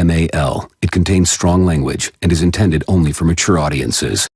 MAL. It contains strong language and is intended only for mature audiences.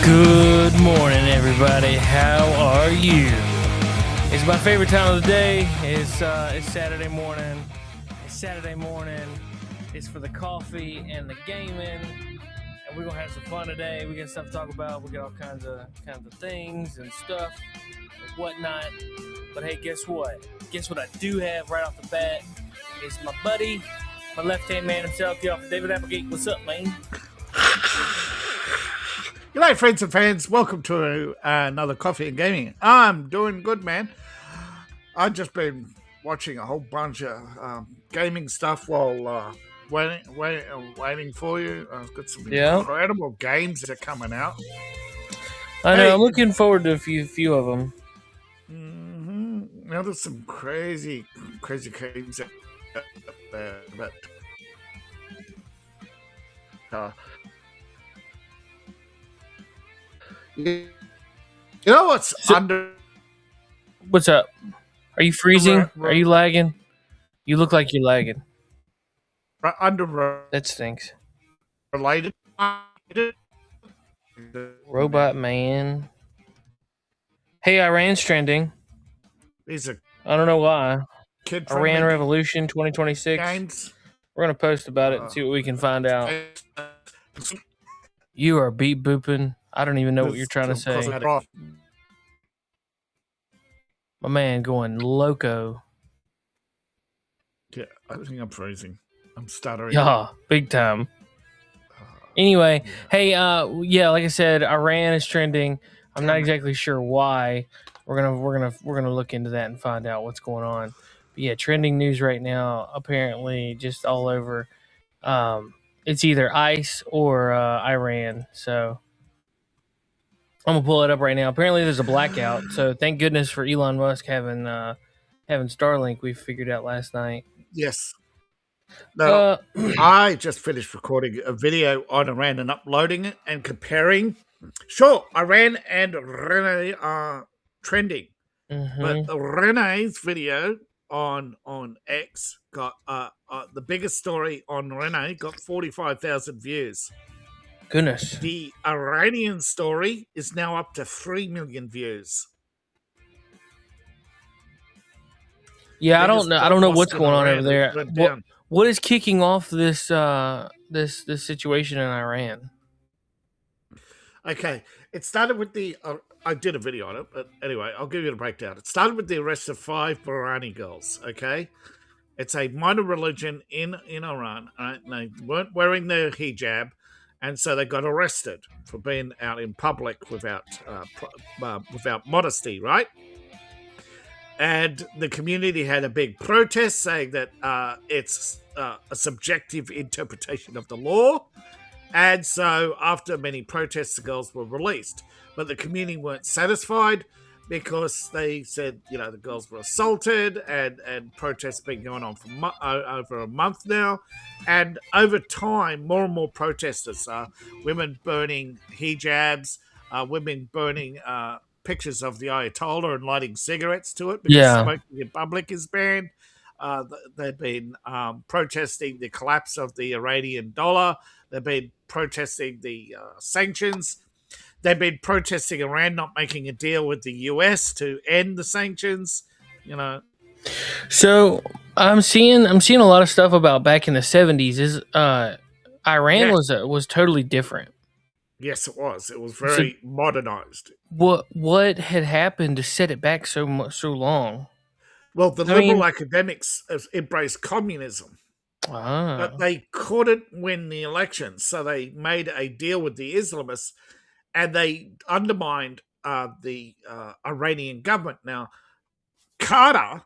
Good morning, everybody. How are you? It's my favorite time of the day. It's Saturday morning. It's for the coffee and the gaming, and we're gonna have some fun today. We got stuff to talk about. We got all kinds of things and stuff and whatnot. But hey, guess what? Guess what I do have right off the bat? It's my buddy, my left-hand man himself, the author, David Applegate. What's up, man? G'day, friends and fans. Welcome to another Coffee and Gaming. I'm doing good, man. I've just been watching a whole bunch of gaming stuff while waiting for you. I've got some incredible games that are coming out. I know. I'm looking forward to a few of them. Mm-hmm. Now there's some crazy games out there, but you know what's What's up? Are you freezing? Are you lagging? You look like you're lagging. That stinks. Related. Robot Man. Hey, Iran's trending. These are I don't know why. Iran Revolution 2026. games. We're going to post about it and see what we can find out. You are beat booping. I don't even know what you're trying to say. My man going loco. Yeah, I think I'm freezing. I'm stuttering. Yeah, big time. Anyway, hey, like I said, Iran is trending. I'm not exactly sure why. We're gonna look into that and find out what's going on. But yeah, trending news right now, apparently just all over. It's either ICE or Iran. So I'm gonna pull it up right now. Apparently there's a blackout. So thank goodness for Elon Musk having Starlink. We figured out last night. Yes. No, I just finished recording a video on Iran and uploading it and comparing. Sure, Iran and Rene are trending, but Rene's video on X got the biggest story on Rene got 45,000 views. Goodness. The Iranian story is now up to 3 million views. Yeah, I don't know what's going on over there. What is kicking off this this situation in Iran? Okay, it started with the. I did a video on it, but anyway, I'll give you the breakdown. It started with the arrest of 5 Bahrani girls. Okay, it's a minor religion in Iran. Right? They weren't wearing their hijab, and so they got arrested for being out in public without modesty. Right. And the community had a big protest saying that it's a subjective interpretation of the law. And so after many protests, the girls were released. But the community weren't satisfied because they said, the girls were assaulted and protests been going on for over a month now. And over time, more and more protesters, women burning hijabs, women burning pictures of the Ayatollah and lighting cigarettes to it because smoking in public is banned. They've been protesting the collapse of the Iranian dollar. They've been protesting the sanctions. They've been protesting Iran not making a deal with the US to end the sanctions. You know. So I'm seeing a lot of stuff about back in the 70s. Is Iran Yes. was totally different. Yes, it was. It was very modernized. What had happened to set it back so long? Well, the I liberal mean, academics embraced communism, but ah, they couldn't win the election, so they made a deal with the Islamists, and they undermined the Iranian government. Now, Carter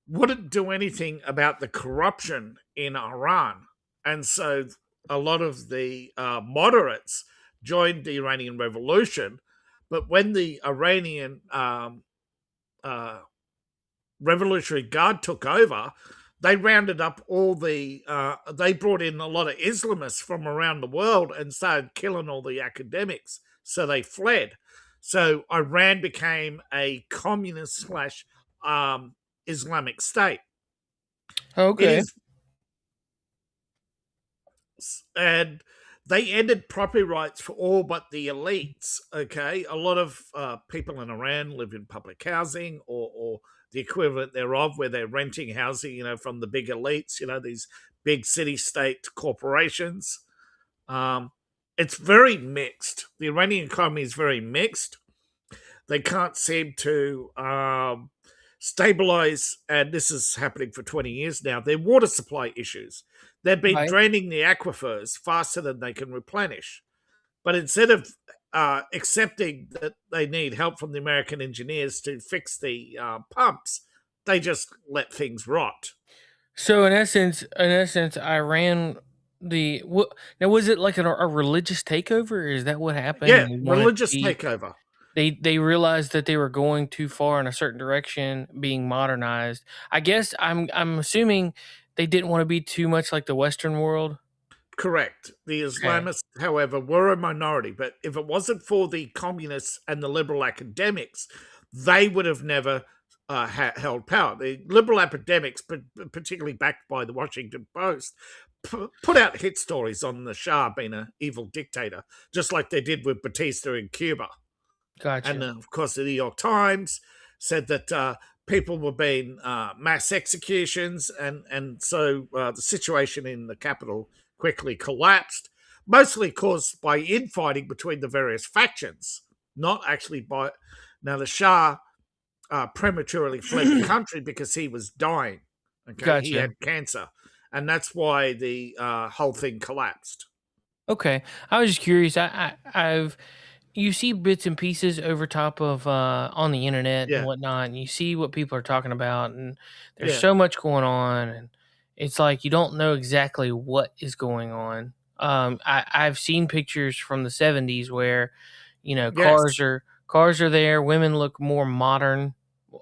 wouldn't do anything about the corruption in Iran, and so a lot of the moderates joined the Iranian Revolution. But when the Iranian uh, Revolutionary Guard took over, they rounded up all the. They brought in a lot of Islamists from around the world and started killing all the academics. So they fled. So Iran became a communist slash Islamic state. It okay. is, and they ended property rights for all but the elites. Okay, a lot of people in Iran live in public housing or the equivalent thereof, where they're renting housing, from the big elites. These big city-state corporations. Um, it's very mixed. The Iranian economy is very mixed. They can't seem to stabilize, and this is happening for 20 years now, their water supply issues. They've been Right. draining the aquifers faster than they can replenish. But instead of accepting that they need help from the American engineers to fix the pumps, they just let things rot. So in essence, Iran now was it like a religious takeover? Or is that what happened? Yeah, And they wanted to religious be takeover. they realized that they were going too far in a certain direction, being modernized. I guess I'm assuming they didn't want to be too much like the Western world. Correct. The Okay, Islamists, however, were a minority, but if it wasn't for the communists and the liberal academics, they would have never held power. The liberal academics, particularly backed by the Washington Post, put out hit stories on the Shah being an evil dictator, just like they did with Batista in Cuba. And gotcha. of course, the New York Times said that people were being mass executions, and so the situation in the capital quickly collapsed, mostly caused by infighting between the various factions, not actually by. Now, the Shah prematurely fled the country because he was dying. Okay, he Gotcha. had cancer, and that's why the whole thing collapsed. Okay, I was just curious. I've you see bits and pieces over top of on the internet and Yeah, whatnot, and you see what people are talking about, and there's yeah, so much going on, and it's like you don't know exactly what is going on. I've seen pictures from the 70s where, yes, cars are there, women look more modern.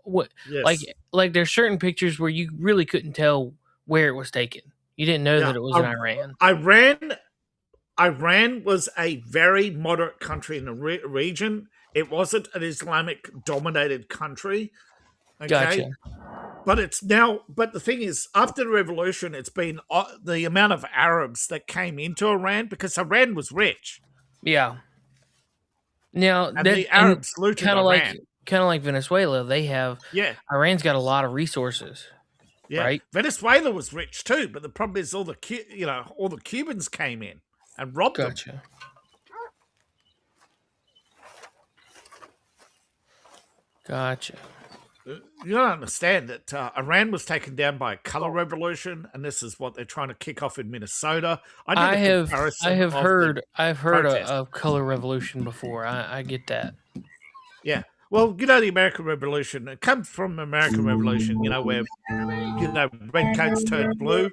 What like yes, like there's certain pictures where you really couldn't tell where it was taken. You didn't know yeah. that it was in Iran. Iran Iran was a very moderate country in the region. It wasn't an Islamic dominated country. Gotcha. Okay. But the thing is, after the revolution, it's been the amount of Arabs that came into Iran because Iran was rich Yeah. Now and that the and Arabs looted kind of like Iran. kind of like Venezuela, they have Yeah. Iran's got a lot of resources, Yeah. right? Venezuela was rich too, but the problem is all the Cubans came in and robbed them. Gotcha. Gotcha. You don't understand that Iran was taken down by a color revolution, and this is what they're trying to kick off in Minnesota. I did I a have I comparison have of the heard I've heard protests. of color revolution before. I get that. Yeah. Well, the American Revolution, it comes from the American Revolution, where, redcoats turned blue,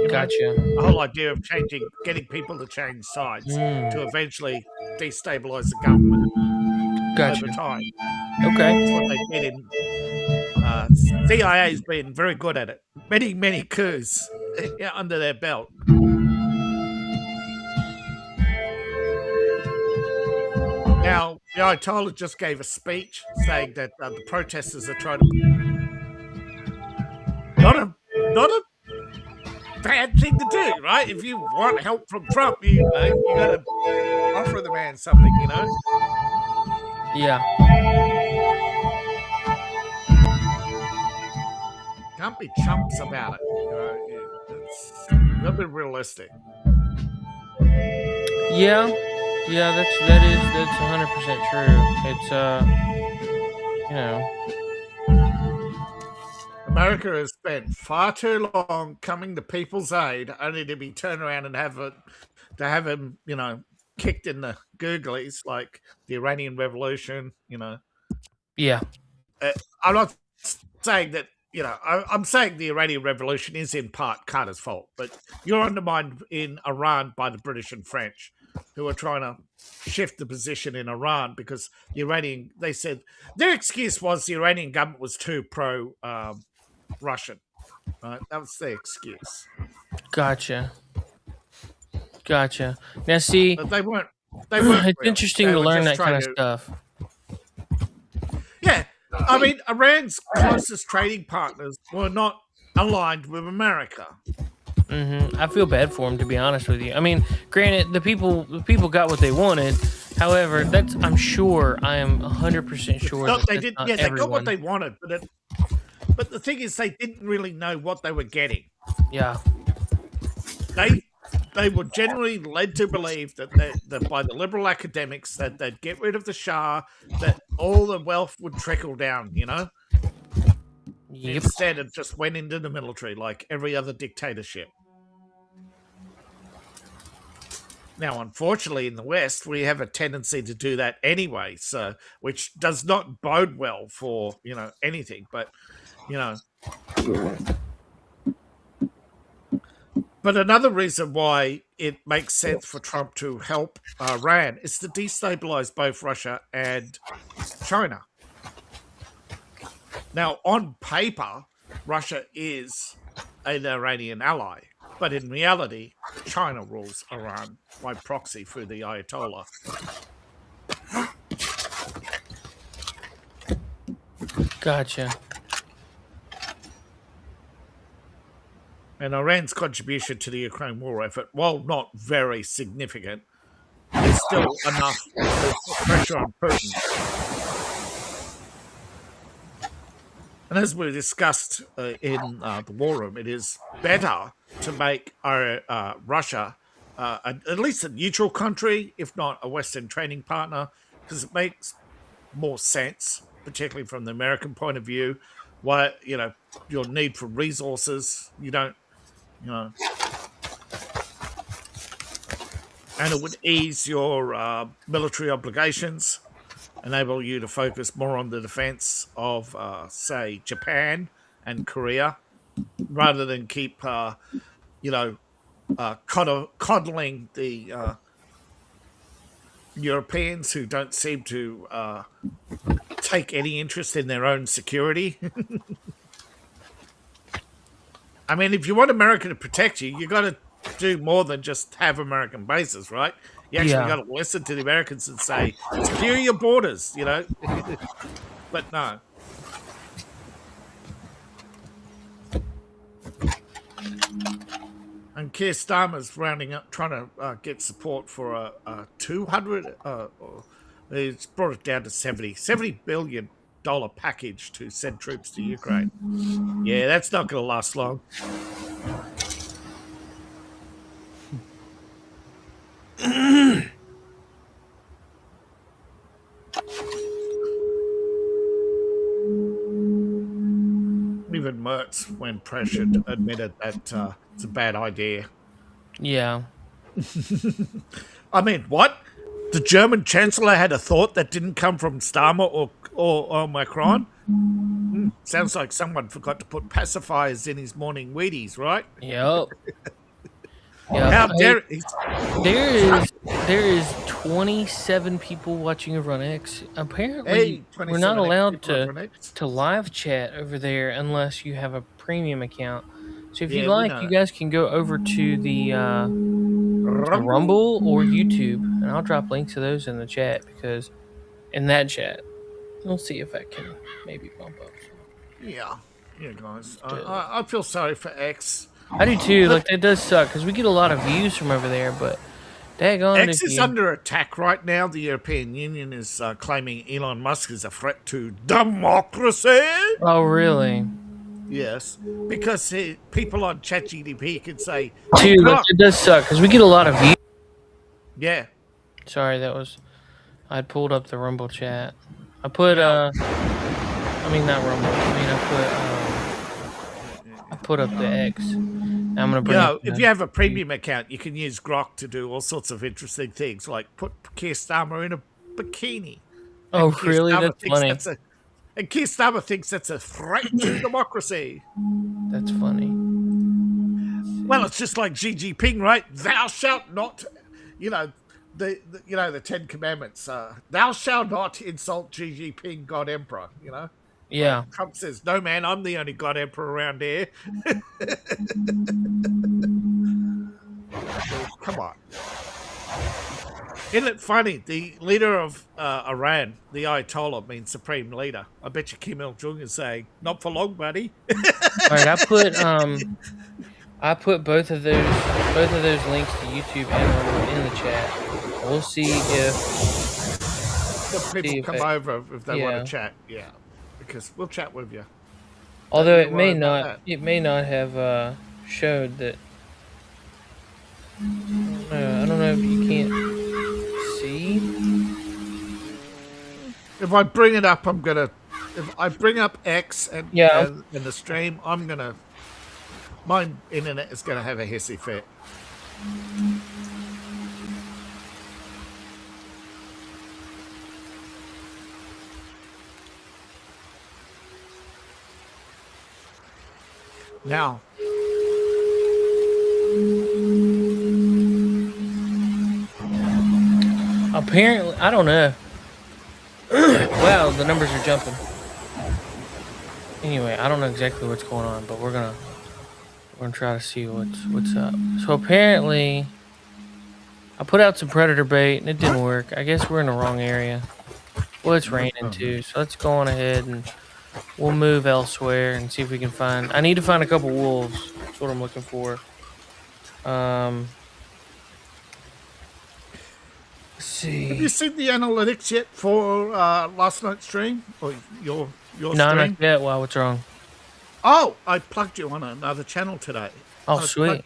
Gotcha. the whole idea of getting people to change sides to Mm, eventually destabilize the government over gotcha. time. That's Okay. what they did in uh, CIA's been very good at it. Many, many coups under their belt. Now, the Ayatollah just gave a speech saying that the protesters are trying to. Not a not a bad thing to do, right? If you want help from Trump, you gotta offer the man something, Yeah. Can't be chumps about it. You gotta be realistic. Yeah. Yeah, that's 100% true. It's America has spent far too long coming to people's aid, only to be turned around and have him, kicked in the googlies like the Iranian Revolution. yeah. I'm not saying that. I'm saying the Iranian Revolution is in part Carter's fault, but you're undermined in Iran by the British and French, who are trying to shift the position in Iran because they said their excuse was the Iranian government was too pro Russian. Right? That was their excuse. Gotcha. Now, see, But they weren't. It's interesting to learn that kind of stuff. Yeah, I mean, Iran's closest trading partners were not aligned with America. I feel bad for them, to be honest with you. I mean, granted, the people got what they wanted. However, I am 100% sure that they did. Yeah, they got what they wanted, but the thing is, they didn't really know what they were getting. Yeah, they were generally led to believe that by the liberal academics that they'd get rid of the Shah, that all the wealth would trickle down. Yep. Instead, it just went into the military like every other dictatorship. Now, unfortunately, in the West, we have a tendency to do that anyway, so which does not bode well for anything. But But another reason why it makes sense for Trump to help Iran is to destabilize both Russia and China. Now, on paper, Russia is an Iranian ally, but in reality, China rules Iran by proxy through the Ayatollah. Gotcha. And Iran's contribution to the Ukraine war effort, while not very significant, is still enough to put pressure on Putin. And as we discussed in the war room, it is better to make Russia at least a neutral country, if not a Western trading partner, because it makes more sense, particularly from the American point of view. Why, your need for resources, and it would ease your military obligations, enable you to focus more on the defense of, say, Japan and Korea, rather than keep, coddling the Europeans who don't seem to take any interest in their own security. I mean, if you want America to protect you, you got to do more than just have American bases, right? You actually got to listen to the Americans and say, secure your borders, But no. And Keir Starmer's rounding up, trying to get support for a 200. He's brought it down to $70 billion package to send troops to Ukraine. Yeah, that's not going to last long. Even Mertz, when pressured, admitted that it's a bad idea. Yeah. I mean, what? The German Chancellor had a thought that didn't come from Starmer or Macron? Sounds like someone forgot to put pacifiers in his morning Wheaties, right? Yep. How dare there is 27 people watching over on X. Apparently, we're not allowed to live chat over there unless you have a premium account. So if you like, you guys can go over to the Rumble or YouTube, and I'll drop links to those in the chat, because in that chat, we'll see if I can maybe bump up. Yeah. Yeah, guys. I feel sorry for X. I do too. Like, that does suck because we get a lot of views from over there, but daggone X if is you... under attack right now. The European Union is claiming Elon Musk is a threat to democracy. Oh, really? Yes, because people on ChatGPT can say, Dude, like, it does suck because we get a lot of views. yeah. Sorry, that was... I pulled up the Rumble chat. I put, I mean, not Rumble. I mean, I put up the X. Now I'm going to bring up if you have a premium account, you can use Grok to do all sorts of interesting things, like put Keir Starmer in a bikini. Oh, really? That's funny. And Keir Starmer thinks that's a threat to democracy. That's funny. Well, it's just like Xi Jinping, right? Thou shalt not, the 10 Commandments. Thou shalt not insult Xi Jinping, God Emperor. Yeah. Trump says, "No, man, I'm the only God Emperor around here." Come on. Isn't it funny? The leader of Iran, the Ayatollah, means supreme leader. I bet you Kim Il-jung is saying, "Not for long, buddy." All right, I put both of those links to YouTube and Rumble in the chat. We'll see if People come over if they want to chat. Yeah, because we'll chat with you. Although it may not have showed that. I don't know if you can't see. If I bring it up, if I bring up X and the stream, my internet is gonna have a hissy fit. Now, apparently, I don't know. Wow, the numbers are jumping. Anyway, I don't know exactly what's going on, but we're gonna try to see what's up. So apparently, I put out some predator bait and it didn't work. I guess we're in the wrong area. Well, it's raining too, so let's go on ahead and we'll move elsewhere and see if we can find... I need to find a couple wolves. That's what I'm looking for. Let's see. Have you seen the analytics yet for last night's stream? Or your No, stream? not yet. Wow, what's wrong? Oh, I plugged you on another channel today. Oh, sweet.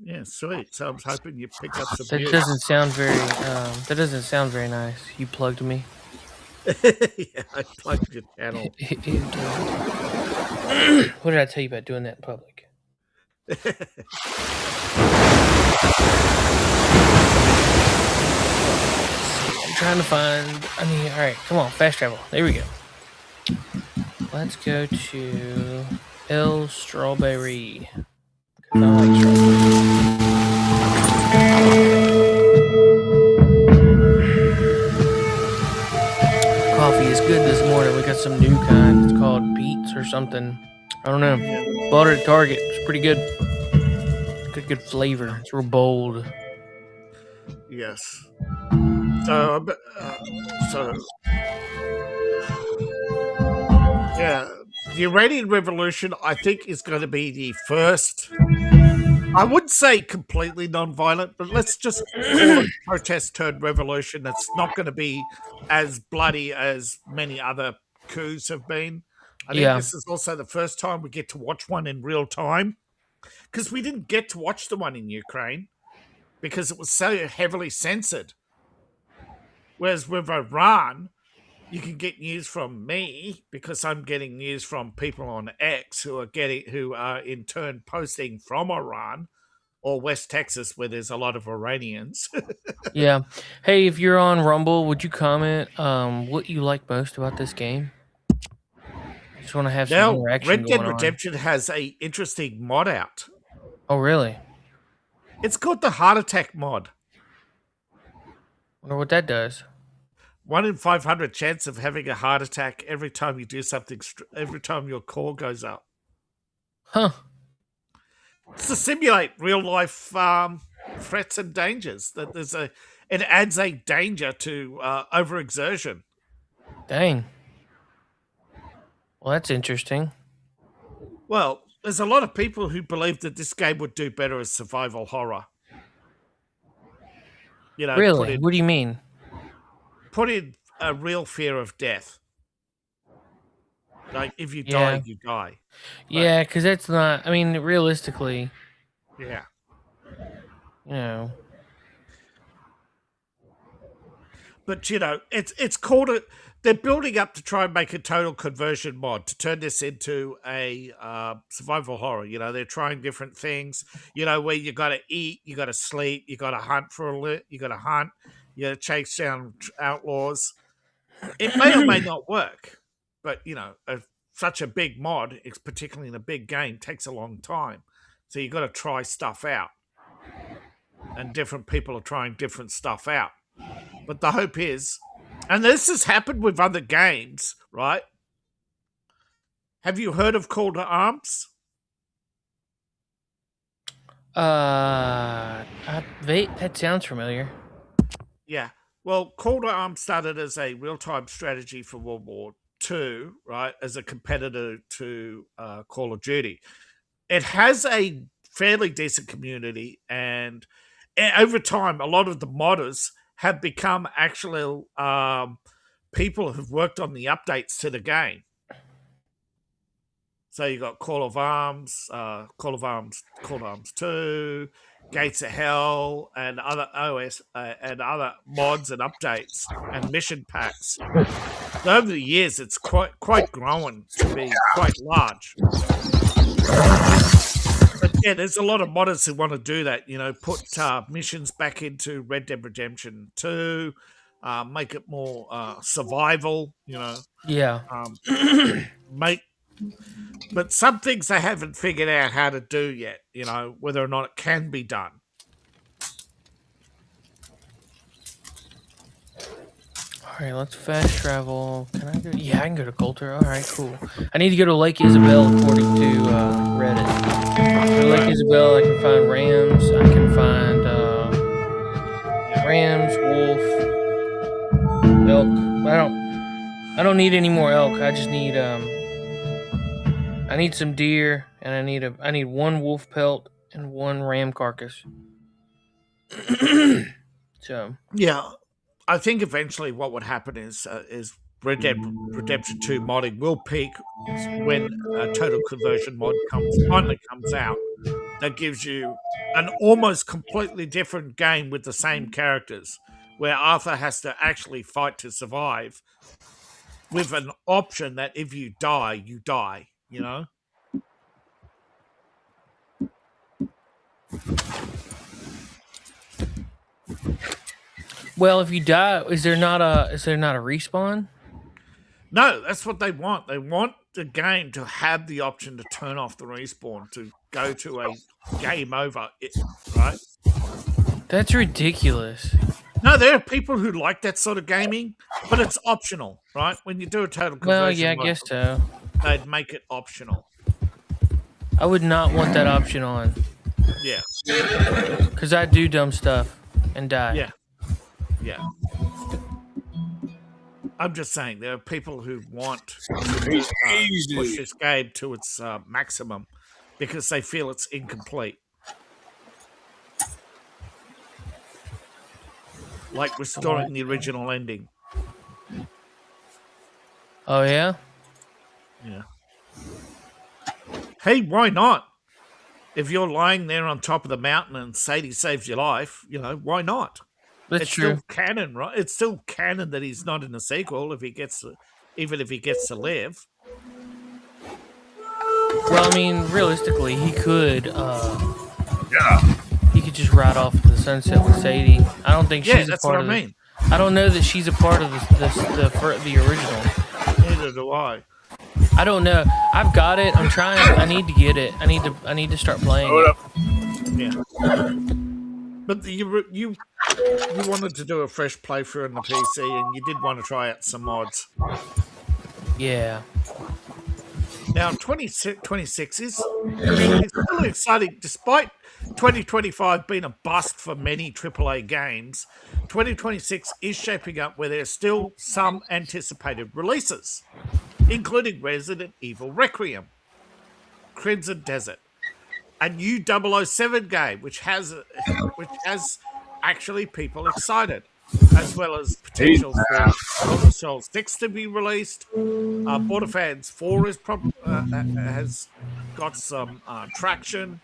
Yeah, sweet. So I was hoping you picked up some That views. doesn't sound very nice. You plugged me. Yeah, I plugged your channel. What did I tell you about doing that in public? I'm trying to find... all right, come on, fast travel. There we go. Let's go to El Strawberry. I like strawberry. Coffee is good this morning. We got some new kind. It's called Beats or something. I don't know. Bought it at Target. It's pretty good. Good flavor. It's real bold. Yes. So yeah, the Iranian Revolution, I think, is going to be the first. I wouldn't say completely non-violent, but let's just call it protest turned revolution. That's not going to be as bloody as many other coups have been. I think this is also the first time we get to watch one in real time, because we didn't get to watch the one in Ukraine because it was so heavily censored. Whereas with Iran, you can get news from me because I'm getting news from people on X who are in turn posting from Iran or West Texas, where there's a lot of Iranians. Yeah. Hey, if you're on Rumble, would you comment what you like most about this game? I just want to have some interaction Red Dead going Redemption has a interesting mod out. Oh, really? It's called the Heart Attack mod. Wonder what that does. 1 in 500 chance of having a heart attack every time you do something, every time your core goes up. Huh. It's to simulate real life threats and dangers. That it adds a danger to overexertion. Dang. Well, that's interesting. Well, there's a lot of people who believe that this game would do better as survival horror. You know, Really? What do you mean? put in a real fear of death. Like if you Yeah. die, you die. Yeah, because that's not. I mean, realistically, Yeah. you know. But you know, it's called a. They're building up to try and make a total conversion mod to turn this into a survival horror. You know, they're trying different things. You know, where you got to eat, you got to sleep, you got to hunt for you got to hunt, you got to chase down outlaws. It may or may not work, but you know, such a big mod, it's particularly in a big game, takes a long time. So you got to try stuff out, and different people are trying different stuff out. But the hope is, and this has happened with other games, right? Have you heard of Call to Arms? That sounds familiar. Yeah. Well, Call to Arms started as a real-time strategy for World War II, right? As a competitor to Call of Duty. It has a fairly decent community, and over time, a lot of the modders have become actual people who've worked on the updates to the game. So you got Call of Arms 2, Gates of Hell, and other OS and other mods and updates and mission packs. So over the years, it's quite grown to be quite large. But yeah, there's a lot of modders who want to do that. You know, put missions back into Red Dead Redemption 2, make it more survival. You know, Yeah. But some things they haven't figured out how to do yet. You know, whether or not it can be done. All right, let's fast travel. Can I go? Yeah, I can go to Coulter. All right, cool. I need to go to Lake Isabel according to Reddit. So Lake Isabel, I can find rams. I can find rams, wolf, elk. I don't need any more elk. I just need I need some deer, and I need one wolf pelt and one ram carcass. So yeah. I think eventually what would happen is Red Dead Redemption 2 modding will peak when a total conversion mod finally comes out that gives you an almost completely different game with the same characters, where Arthur has to actually fight to survive with an option that if you die, you die, you know? well, if you die, is there not a respawn? No, that's what they want. They want the game to have the option to turn off the respawn, to go to a game over, right? That's ridiculous. No, there are people who like that sort of gaming, but it's optional, right? When you do a total conversion, Well, yeah, I guess so. They'd make it optional. I would not want that option on. Yeah. Because I do dumb stuff and die. Yeah. Yeah. I'm just saying, there are people who want to push this game to its maximum because they feel it's incomplete. Like restoring the original ending. Oh, yeah? Yeah. Hey, why not? If you're lying there on top of the mountain and Sadie saves your life, you know, why not? That's true. Still canon, right? It's still canon that he's not in the sequel even if he gets to live. Well, I mean, realistically, he could he could just ride off to the sunset with Sadie. I don't think she's a part of it. I don't know that she's a part of the original. Neither do I. I don't know. I've got it. I'm trying. I need to get it. I need to start playing it. Yeah. But you wanted to do a fresh playthrough on the PC, and you did want to try out some mods. Yeah. Now, 2026 is still exciting. Despite 2025 being a bust for many AAA games, 2026 is shaping up where there's still some anticipated releases, including Resident Evil Requiem. Crimson Desert, a new 007 game, which has actually people excited, as well as potential for Elder Scrolls 6 to be released. Borderlands 4 has got some traction.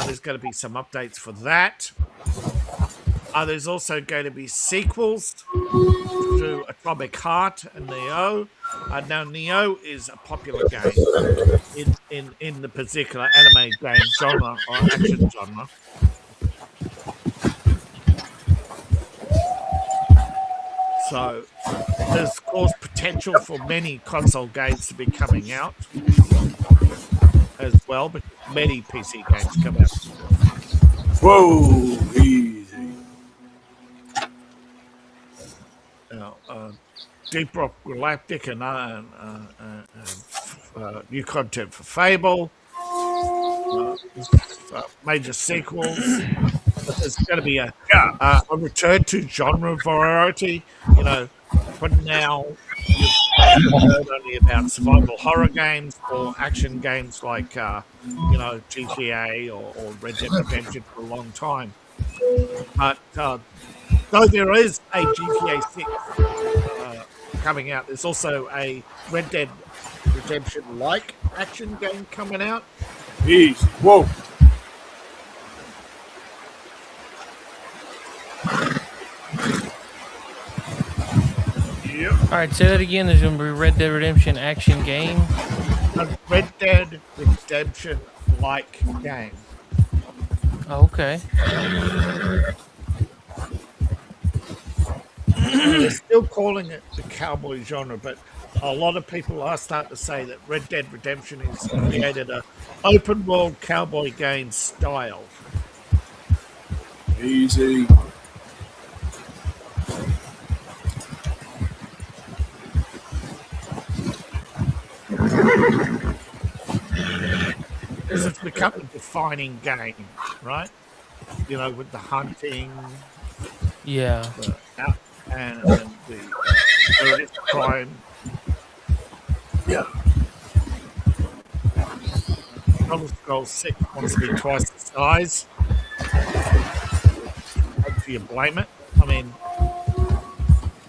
There's going to be some updates for that. There's also going to be sequels to Atomic Heart and Neo. Now, Neo is a popular game in the particular anime game genre or action genre. So there's, of course, potential for many console games to be coming out as well, but many PC games come out. Whoa, easy. Now, Deep Rock Galactic and new content for Fable, major sequels. There's going to be a return to genre variety. You know, for now, you've heard only about survival horror games or action games like, GTA or Red Dead Redemption for a long time. But though there is a GTA 6 coming out, there's also a Red Dead Redemption-like action game coming out. Easy. Whoa. Yep. All right, say that again. There's going to be Red Dead Redemption action game. A Red Dead Redemption-like game. Oh, okay. They're still calling it the cowboy genre, but a lot of people are starting to say that Red Dead Redemption has created a open world cowboy game style. Easy. Because it's become a defining game, right? You know, with the hunting, Yeah. and the crime. Yeah. Elder Scrolls 6 wants to be twice the size. How do you blame it? I mean,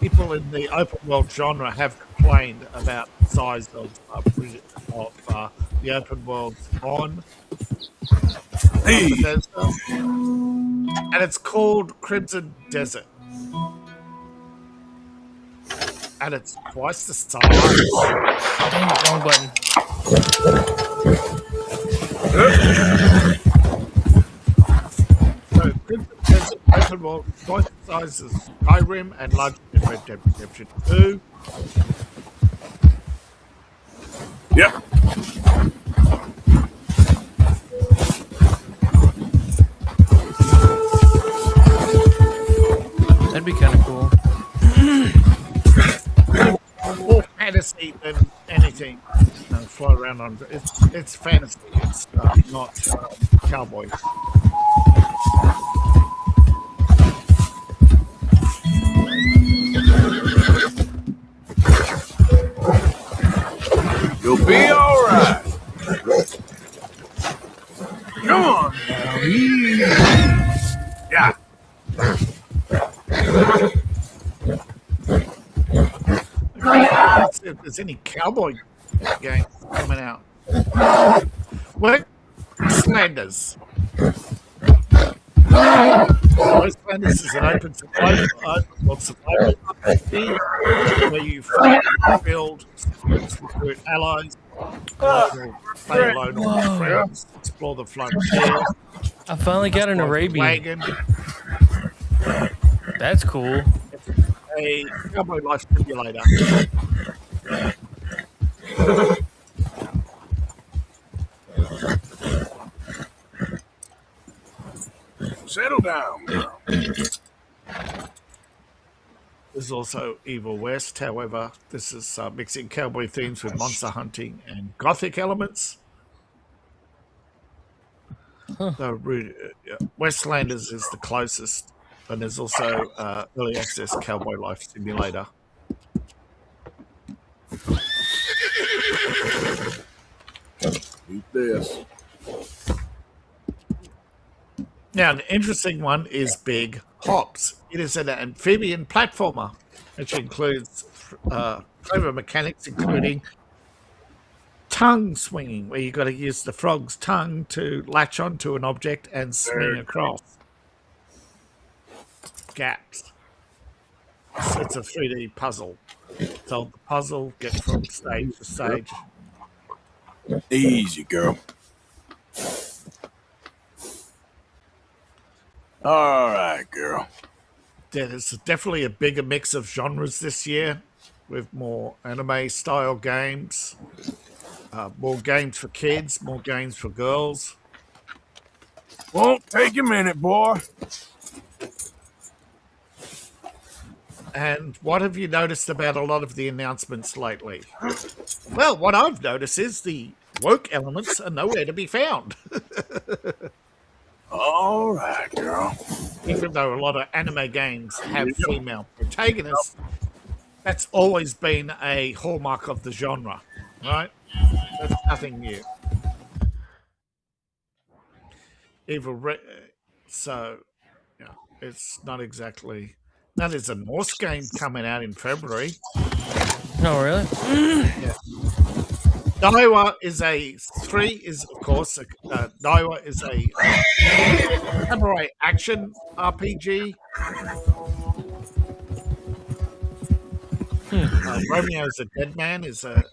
people in the open world genre have complained about the size of the open world on Bethesda, and it's called Crimson Desert, and it's twice the size. Dang it, wrong button. So Crimson Desert open world twice the size as Skyrim and larger than Red Dead Redemption 2. Yep. That'd be kind of cool. More fantasy than anything. Fly around on it's fantasy. It's not cowboy. You'll be all right. Come on now. Easy. Yeah. If there's any cowboy games coming out. Wastelanders. Wastelanders is an open survival RPG where you fight, build, recruit allies, play alone or with friends, explore the frontier. I finally got an Arabian. Wagon. That's cool. A cowboy life simulator. Settle down, girl. There's also Evil West. However, this is mixing cowboy themes with monster hunting and gothic elements. Westlanders is the closest, and there's also early access cowboy life simulator. Keep this? Now, an interesting one is Big Hops. It is an amphibian platformer, which includes clever mechanics, including tongue swinging, where you've got to use the frog's tongue to latch onto an object and swing across gaps. So it's a 3D puzzle. So the puzzle gets from stage to stage. Easy, girl. All right, girl. Yeah, there's definitely a bigger mix of genres this year, with more anime-style games, more games for kids, more games for girls. Won't take a minute, boy. And what have you noticed about a lot of the announcements lately? Well, what I've noticed is the woke elements are nowhere to be found. All right, girl. Even though a lot of anime games have female protagonists, that's always been a hallmark of the genre, right? That's nothing new. So, yeah, it's not exactly... Now, there's a Norse game coming out in February. No, really? Yeah. Daiwa is of course, Daiwa is a samurai action RPG. Romeo's a Dead Man is a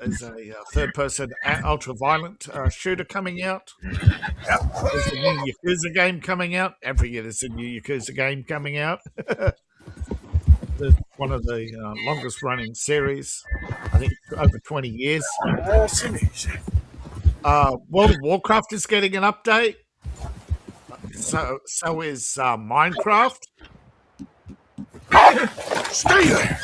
third-person ultra-violent shooter coming out. There's a new Yakuza game coming out. Every year there's a new Yakuza game coming out. One of the longest-running series, I think, over 20 years. World of Warcraft is getting an update. So is Minecraft. Stay there.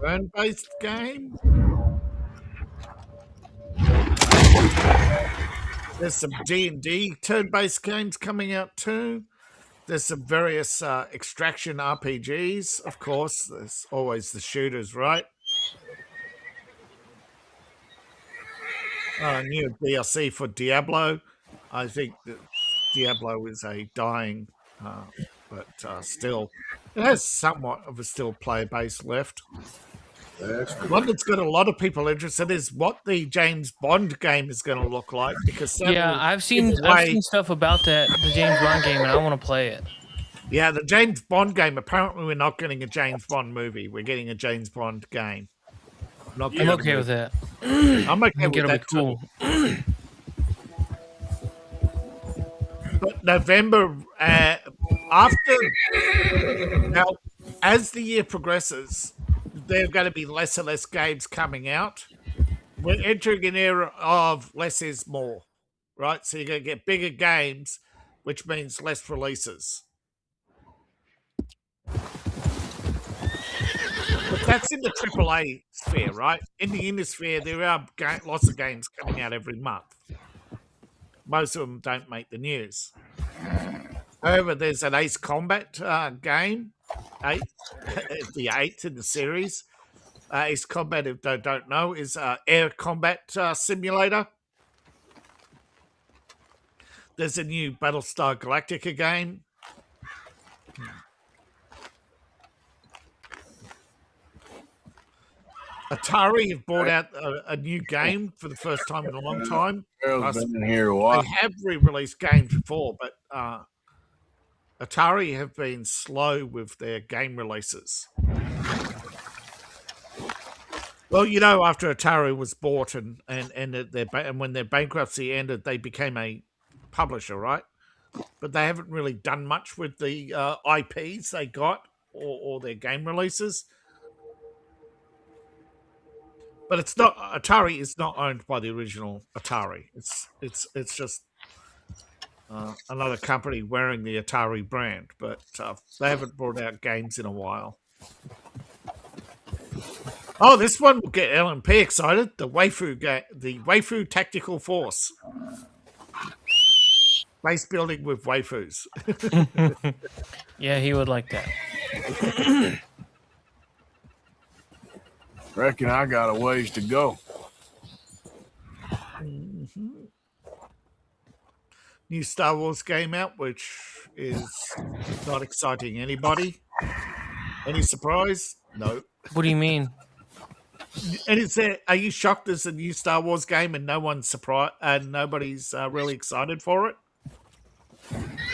Turn-based game. There's some D&D turn-based games coming out too. There's some various extraction RPGs, of course. There's always the shooters, right? New DLC for Diablo. I think that Diablo is a dying, but still, it has somewhat of a still player base left. One that's got a lot of people interested is what the James Bond game is going to look like, because I've seen stuff about the James Bond game, and I want to play it. Yeah, the James Bond game. Apparently, we're not getting a James Bond movie. We're getting a James Bond game. I'm okay with that. I'm okay with that too. But November, now, as the year progresses, there are going to be less and less games coming out. We're entering an era of less is more, right? So you're going to get bigger games, which means less releases. But that's in the AAA sphere, right? In the indie sphere, there are lots of games coming out every month. Most of them don't make the news. However, there's an Ace Combat game, the 8th in the series. Ace Combat, if they don't know, is an air combat simulator. There's a new Battlestar Galactica game. Atari have brought out a new game for the first time in a long time. Been in here a while. They have re-released games before, but Atari have been slow with their game releases. Well, you know, after Atari was bought and when their bankruptcy ended, they became a publisher, right? But they haven't really done much with the IPs they got or their game releases. But it's not Atari is not owned by the original Atari. It's just another company wearing the Atari brand, but they haven't brought out games in a while. Oh, this one will get LMP excited. The Waifu Tactical Force. Base building with waifus. Yeah, he would like that. Reckon I got a ways to go. New Star Wars game out, which is not exciting anybody. Any surprise? No. What do you mean? And is there? Are you shocked there's a new Star Wars game and no one's surprised and nobody's really excited for it?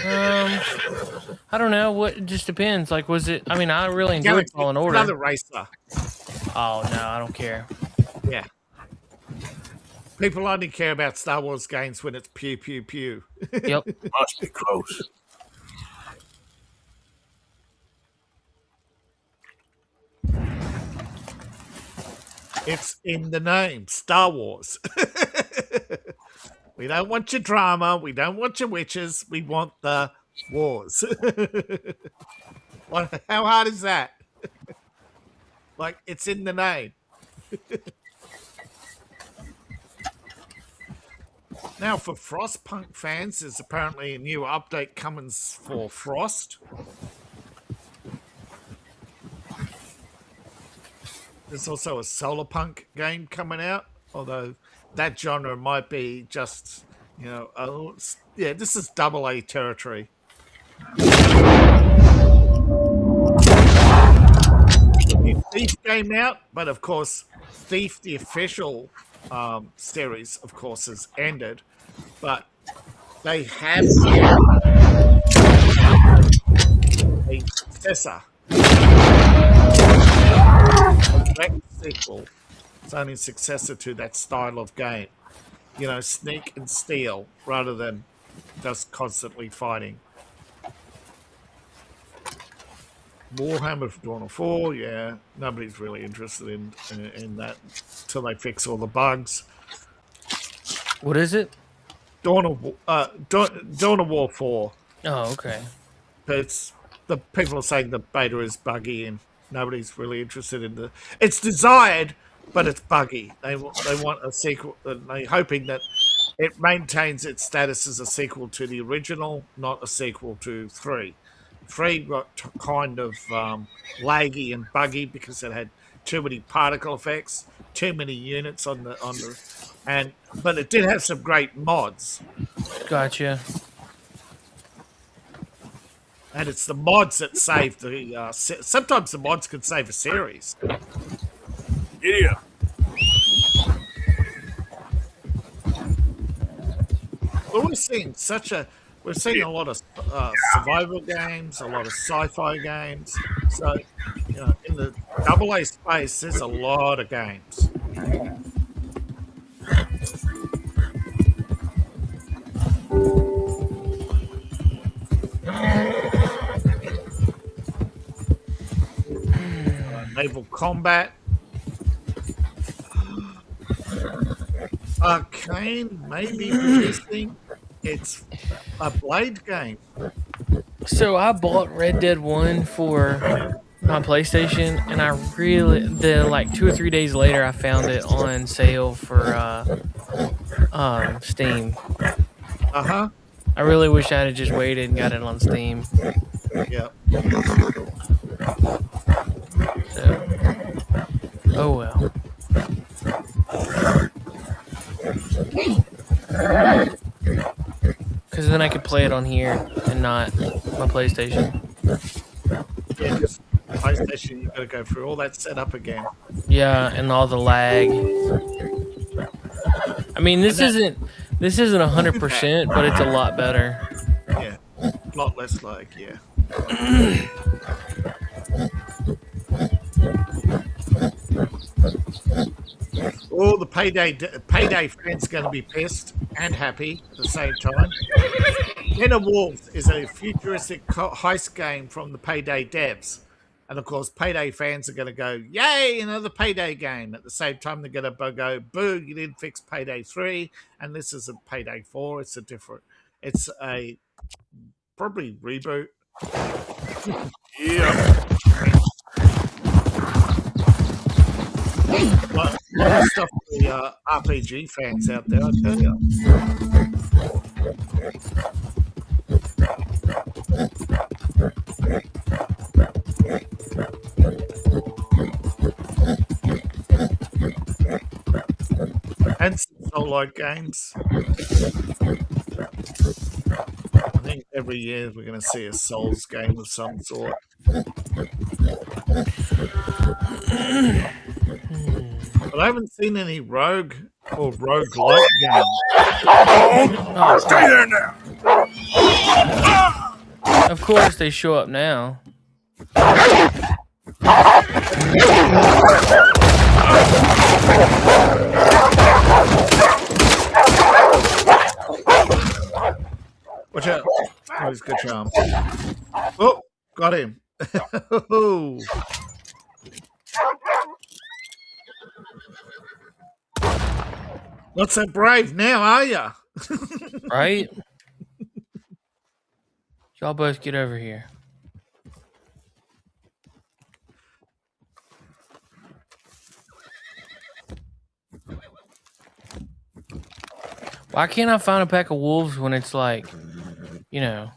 I don't know. What? It just depends. Like, was it? I mean, I really enjoyed Fallen Order. Another racer. Oh no, I don't care. Yeah. People only care about Star Wars games when it's pew pew pew. Yep. Must be close. It's in the name, Star Wars. We don't want your drama. We don't want your witches. We want the wars. How hard is that? Like, it's in the name. Now, for Frostpunk fans, there's apparently a new update coming for Frost. There's also a Solarpunk game coming out, although that genre might be just, yeah, this is AA territory. The Thief game out, but of course, Thief, the official series, of course, has ended, but they have a successor. A direct sequel. It's only a successor to that style of game. Sneak and steal rather than just constantly fighting. Warhammer Dawn of War, yeah, nobody's really interested in that until they fix all the bugs. What is it? Dawn of War 4. Oh, okay. But the people are saying the beta is buggy and nobody's really interested in the. It's desired, but it's buggy. They want a sequel. They're hoping that it maintains its status as a sequel to the original, not a sequel to 3. 3 got kind of laggy and buggy because it had too many particle effects, too many units but it did have some great mods. Gotcha. And it's the mods that save the. Sometimes the mods can save a series. Giddy up. Well, we've seen a lot of survival games, a lot of sci-fi games. So, in the AA space, there's a lot of games. Naval Combat. Arcane may be producing. It's a Blade game. So I bought Red Dead 1 for my PlayStation, and like 2 or 3 days later, I found it on sale for Steam. Uh-huh. I really wish I had just waited and got it on Steam. Yeah. So, oh well. Because then I could play it on here and not my PlayStation. Yeah, just PlayStation, you've got to go through all that setup again. Yeah, and all the lag. I mean, this isn't 100%, but it's a lot better. Yeah, a lot less lag. Yeah. All the payday fans going to be pissed and happy at the same time. Den of Wolves is a futuristic heist game from the Payday devs. And of course, Payday fans are going to go, yay, another Payday game. At the same time, they're going to go, boo, you didn't fix Payday 3. And this is a Payday 4. It's a probably reboot. Yeah. A lot of stuff for the RPG fans out there, I tell you. roguelike games. I think every year we're going to see a Souls game of some sort. But I haven't seen any rogue or roguelike games. Oh, stay there now. Of course, they show up now. Watch out. Oh, he's good charm. Oh, got him. Not so brave now, are ya? Right? Y'all both get over here. Why can't I find a pack of wolves when it's like, you know,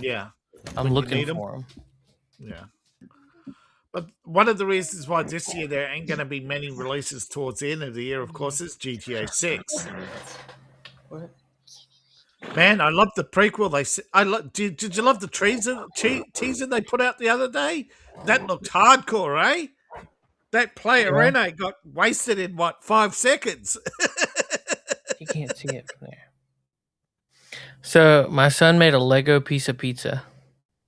Yeah. I'm looking for them? Yeah. But one of the reasons why this year there ain't going to be many releases towards the end of the year, of course, is GTA 6. What? Man, I love the prequel. Did you love the teaser they put out the other day? That looked hardcore, eh? That player Rene got wasted in 5 seconds. You can't see it from there. So my son made a Lego piece of pizza.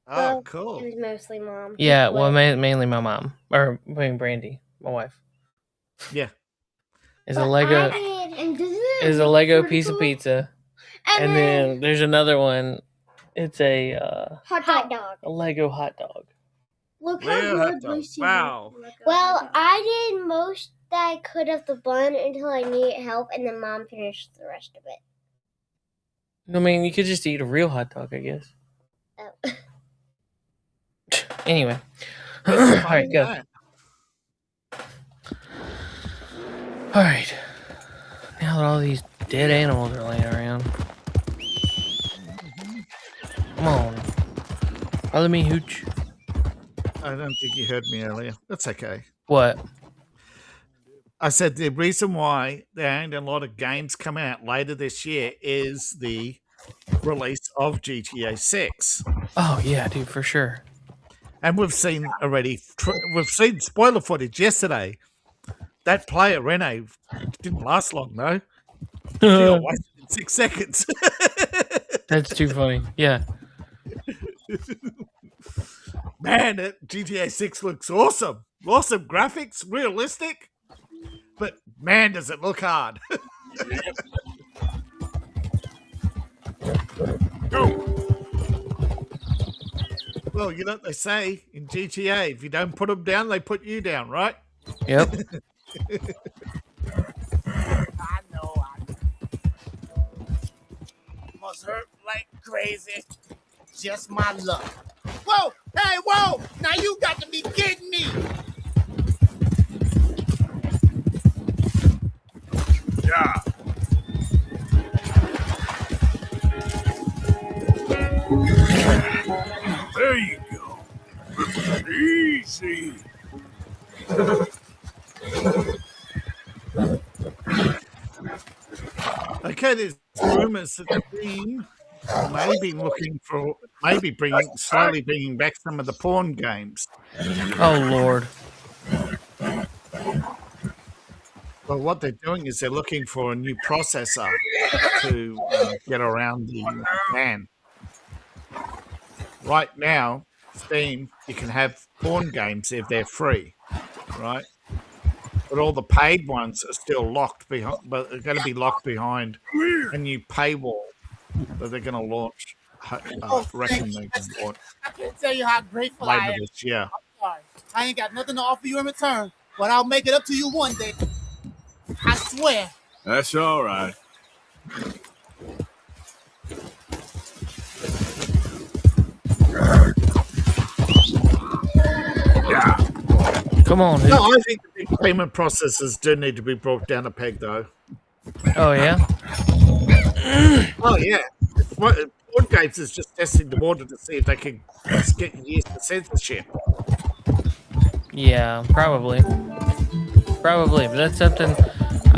Oh, cool. It was mostly mom. Yeah, well, mainly my mom, or I mean Brandy, my wife. Yeah, Is a Lego piece of pizza, and then then there's another one. It's a hot dog. a Lego hot dog. Look Lego how hot good dog. Lucy Wow. looked. Well, I did most that I could of the bun until I needed help, and then mom finished the rest of it. I mean, you could just eat a real hot dog, I guess. Oh. Anyway, all right, go. All right. Now that all these dead animals are laying around, come on, follow me, Hooch. I don't think you heard me earlier. That's okay. What? I said the reason why there ain't a lot of games coming out later this year is the release of GTA 6. Oh yeah, dude, for sure. And we've seen already, we've seen spoiler footage yesterday. That player, Rene, didn't last long, though. She got wasted in 6 seconds. That's too funny. Yeah. Man, that GTA 6 looks awesome. Awesome graphics, realistic. But man, does it look hard. Well, you know what they say in GTA, if you don't put them down, they put you down, right? Yep. I know. Must hurt like crazy. Just my luck. Whoa! Hey, whoa! Now you got to be kidding me! Yeah. There you go. Easy. Okay, there's rumors that the team may be looking for, slowly bringing back some of the porn games. Oh Lord. Well, what they're doing is they're looking for a new processor to get around the ban. Right now, Steam, you can have porn games if they're free, right? But all the paid ones are still locked behind, but they're going to be locked behind a new paywall that they're going to launch. Reckon they can launch I can't tell you how grateful I later am. this year. I'm sorry. I ain't got nothing to offer you in return, but I'll make it up to you one day. I swear. That's all right. Yeah. Come on, dude. No, I think the big payment processors do need to be brought down a peg, though. Oh yeah. Oh yeah, Porn Games is just testing the water to see if they can get used to censorship. Yeah, probably. But that's something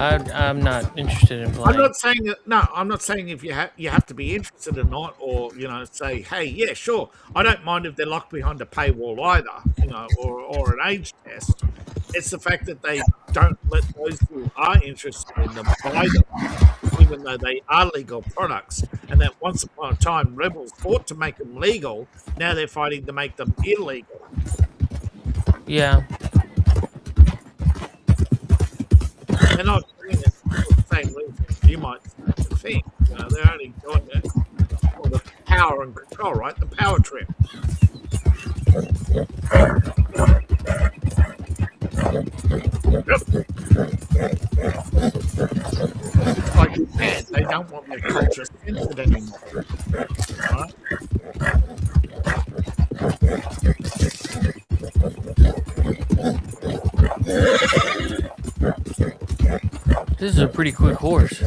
I'm not interested in playing. I'm not saying that. No, I'm not saying if you have to be interested or not, or say, hey, yeah, sure. I don't mind if they're locked behind a paywall either, or an age test. It's the fact that they don't let those who are interested in them buy them, even though they are legal products. And that once upon a time, rebels fought to make them legal. Now they're fighting to make them illegal. Yeah. They're not doing it for the same reason you might think. They're only doing it for the power and control, right? The power trip. It's like Japan, they don't want their culture censored anymore. Right? This is a pretty quick horse.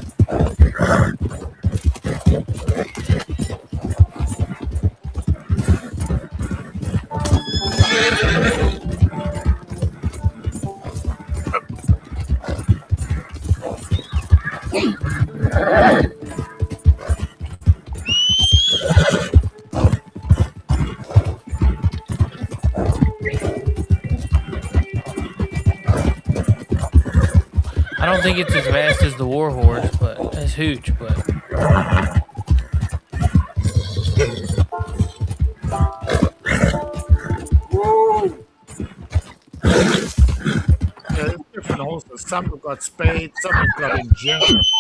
I don't think it's as fast as the war horse, but it's huge. But there's different horses. Some have got speed, some have got endurance.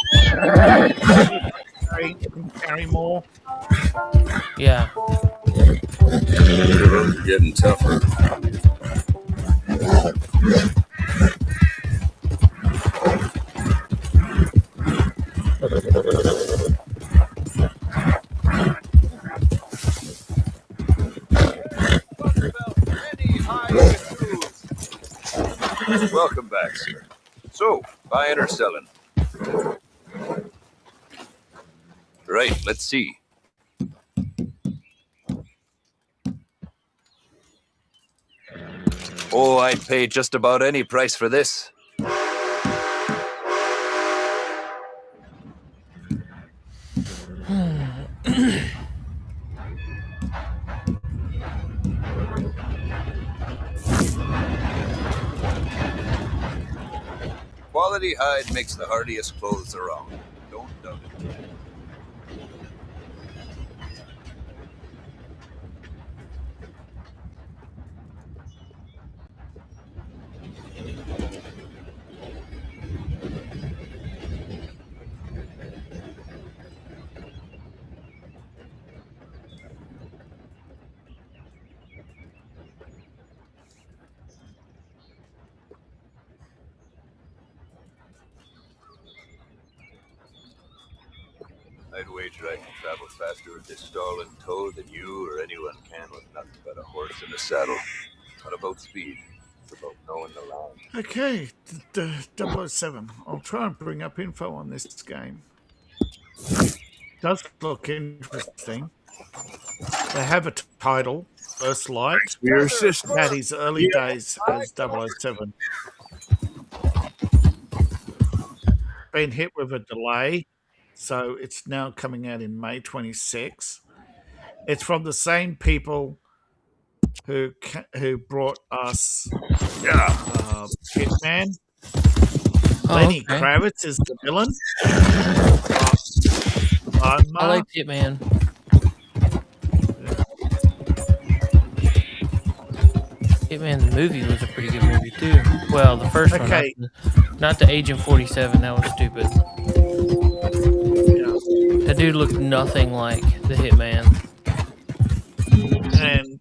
You can carry more. yeah, The roads are getting tougher. Welcome back, sir. So, buying or selling? Right, let's see. Oh, I'd pay just about any price for this. Quality hide makes the hardiest clothes around. Don't doubt it. I'd wager I can travel faster with this stall and tow than you or anyone can with nothing but a horse and a saddle. Not about speed. It's about knowing the line. Okay, 007. I'll try and bring up info on this game. Does look interesting. They have a title, First Light. Your sister. Had his early days as 007. Been hit with a delay, so it's now coming out in May 26. It's from the same people who brought us Hitman. Lenny Kravitz is the villain. I like Hitman. Hitman the movie was a pretty good movie too. Well, the first one, not the Agent 47. That was stupid. That dude looked nothing like the Hitman. And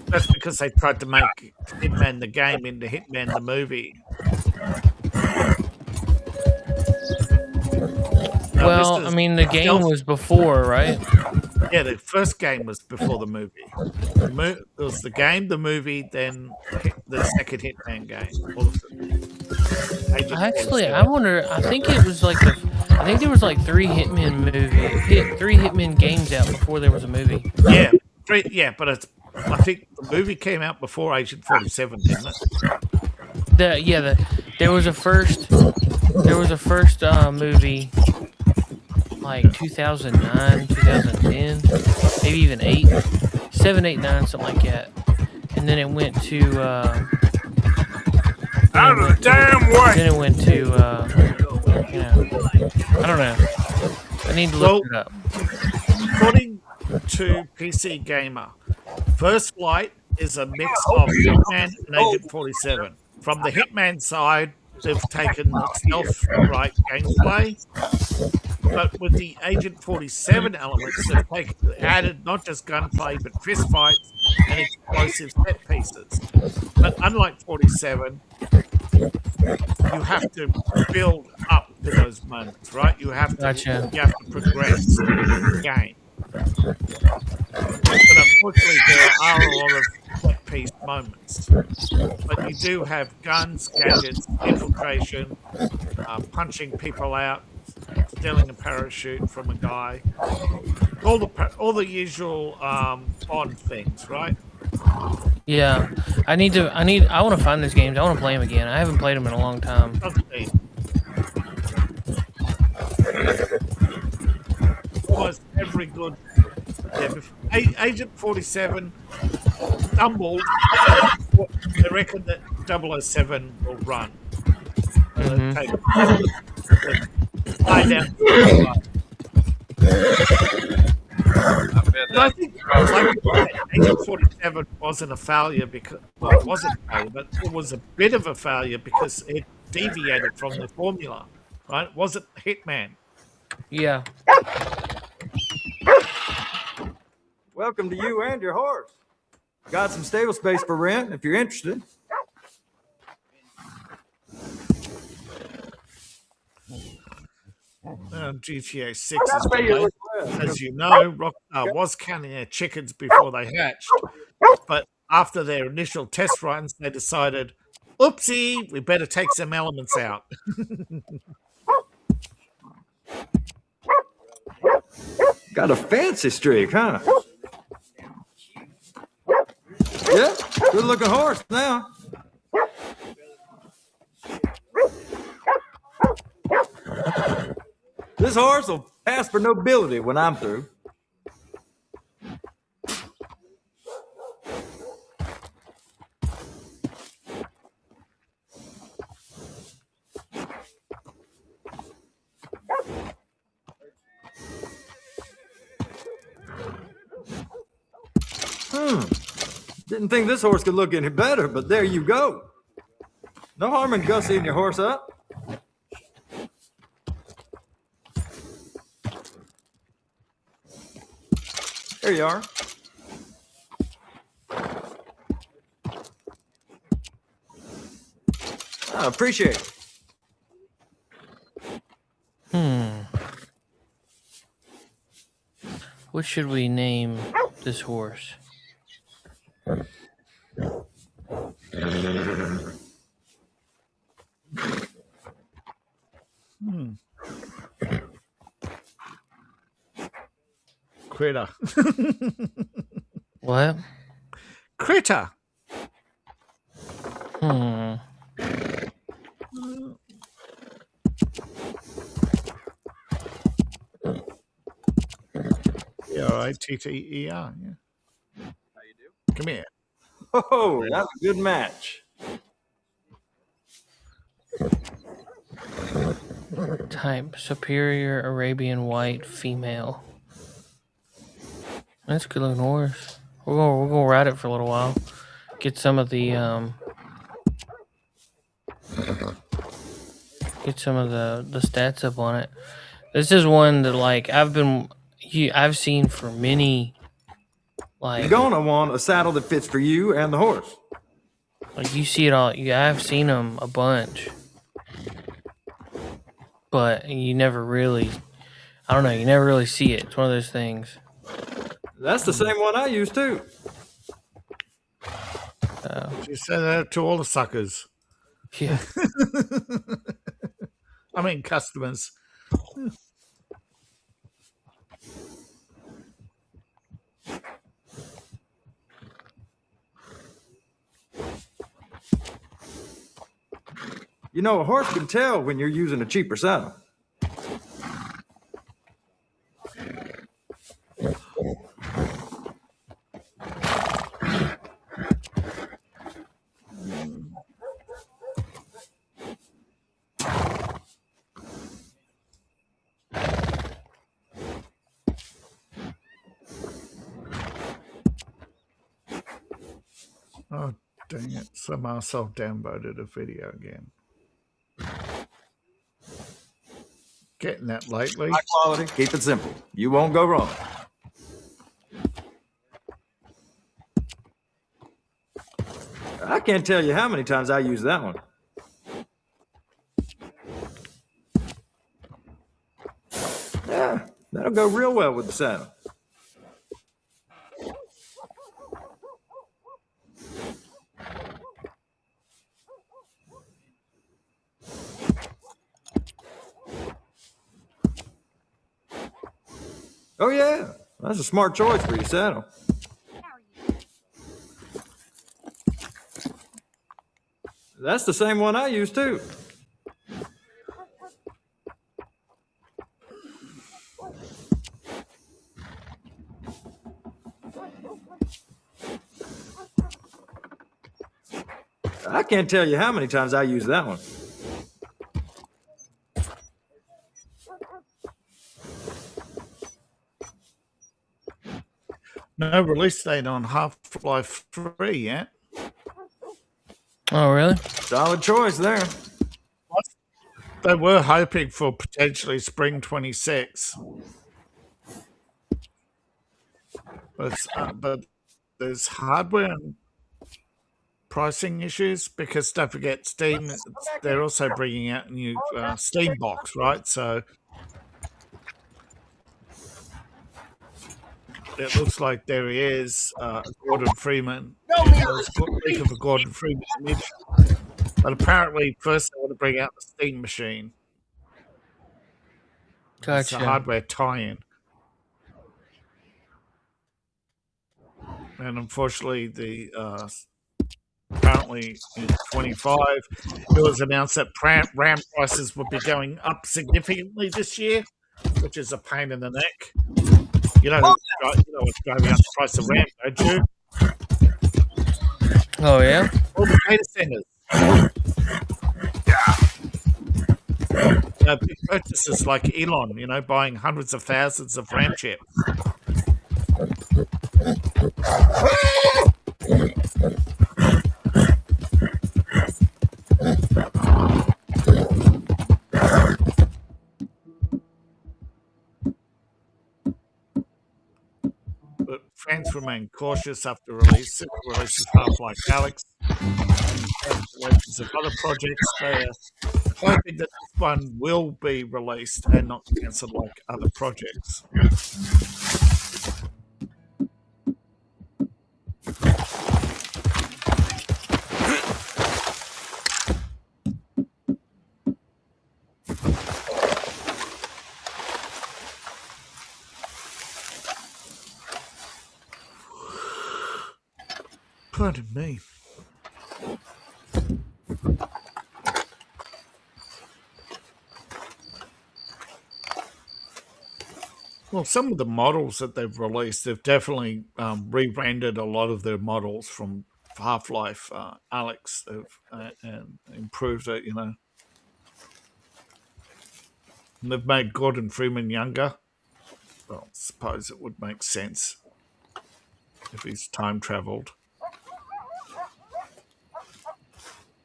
that's because they tried to make Hitman the game into Hitman the movie. Well, I mean, the game was before, right? Yeah, the first game was before the movie. It was the game, the movie, then the second Hitman game. Actually, I wonder. I think it was like I think there was like three Hitman games out before there was a movie. Yeah, but I think the movie came out before Agent 47, didn't it? There was a first movie like 2009, 2010, maybe even 7, 8, 9, something like that. And then it went to Out of the damn way! then it went to I don't know. I need to look it up. According to PC Gamer, First Flight is a mix of Hitman and Agent 47. From the Hitman side, they've taken the stealth-like gameplay, but with the Agent 47 elements, they've added not just gunplay, but fistfights and explosive set pieces. But unlike 47, you have to build up to those moments, right? You have to progress the game. But unfortunately, there are a lot of set-piece moments. But you do have guns, gadgets, infiltration, punching people out, stealing a parachute from a guy. All the usual Bond things, right? Yeah, I want to find these games. I want to play them again. I haven't played them in a long time. Almost every good. Agent 47 stumbled. They reckon that 007 will run. I think Agent 47 wasn't a failure because, well, it wasn't a failure, but it was a bit of a failure because it deviated from the formula, right? It wasn't Hitman. Yeah. Welcome to you and your horse. Got some stable space for rent if you're interested. GTA 6 is delayed. As you know, Rockstar was counting their chickens before they hatched, but after their initial test runs, they decided, oopsie, we better take some elements out. Got a fancy streak, huh? Yeah, good looking horse now. This horse will pass for nobility when I'm through. Didn't think this horse could look any better, but there you go. No harm in gussying your horse up. There you are. I appreciate it. What should we name this horse? Critter. What? Critter. T-T-E-R. Yeah. How you do? Come here. Oh, that's a good match. Type superior Arabian white female. That's a good looking horse. We're gonna ride it for a little while. Get some of the stats up on it. This is one that like I've seen for many. Like you're gonna want a saddle that fits for you and the horse. Like you see it all. Yeah, I've seen them a bunch, but you never really. I don't know. You never really see it. It's one of those things. That's the same one I use too. You send that to all the suckers. Yeah. I mean customers. You know, a horse can tell when you're using a cheaper saddle. Oh, dang it. Some arsehole downloaded a video again. Getting that lately. High quality, keep it simple. You won't go wrong. I can't tell you how many times I use that one. Yeah, that'll go real well with the saddle. Oh yeah, that's a smart choice for your saddle. That's the same one I use too. I can't tell you how many times I use that one. No release date on Half-Life 3 yet. Oh, really? Solid choice there. They were hoping for potentially spring 26. But there's hardware and pricing issues because don't forget Steam, they're also bringing out a new Steam box, right? So it looks like there he is, Gordon Freeman. There's a leak of a Gordon Freeman image. But apparently first they want to bring out the Steam machine. Gotcha. It's a hardware tie-in. And unfortunately, apparently in 25, it was announced that RAM prices would be going up significantly this year, which is a pain in the neck. You know what's driving up the price of RAM, don't you? Oh, yeah? All the data centers. Big purchases like Elon, buying hundreds of thousands of RAM chips. But fans remain cautious after release of Half-Life Alyx and releases of other projects. They are hoping that this one will be released and not cancelled like other projects. Pardon me. Well, some of the models that they've released, they've definitely re-rendered a lot of their models from Half-Life Alyx and improved it, And they've made Gordon Freeman younger. Well, I suppose it would make sense if he's time-traveled.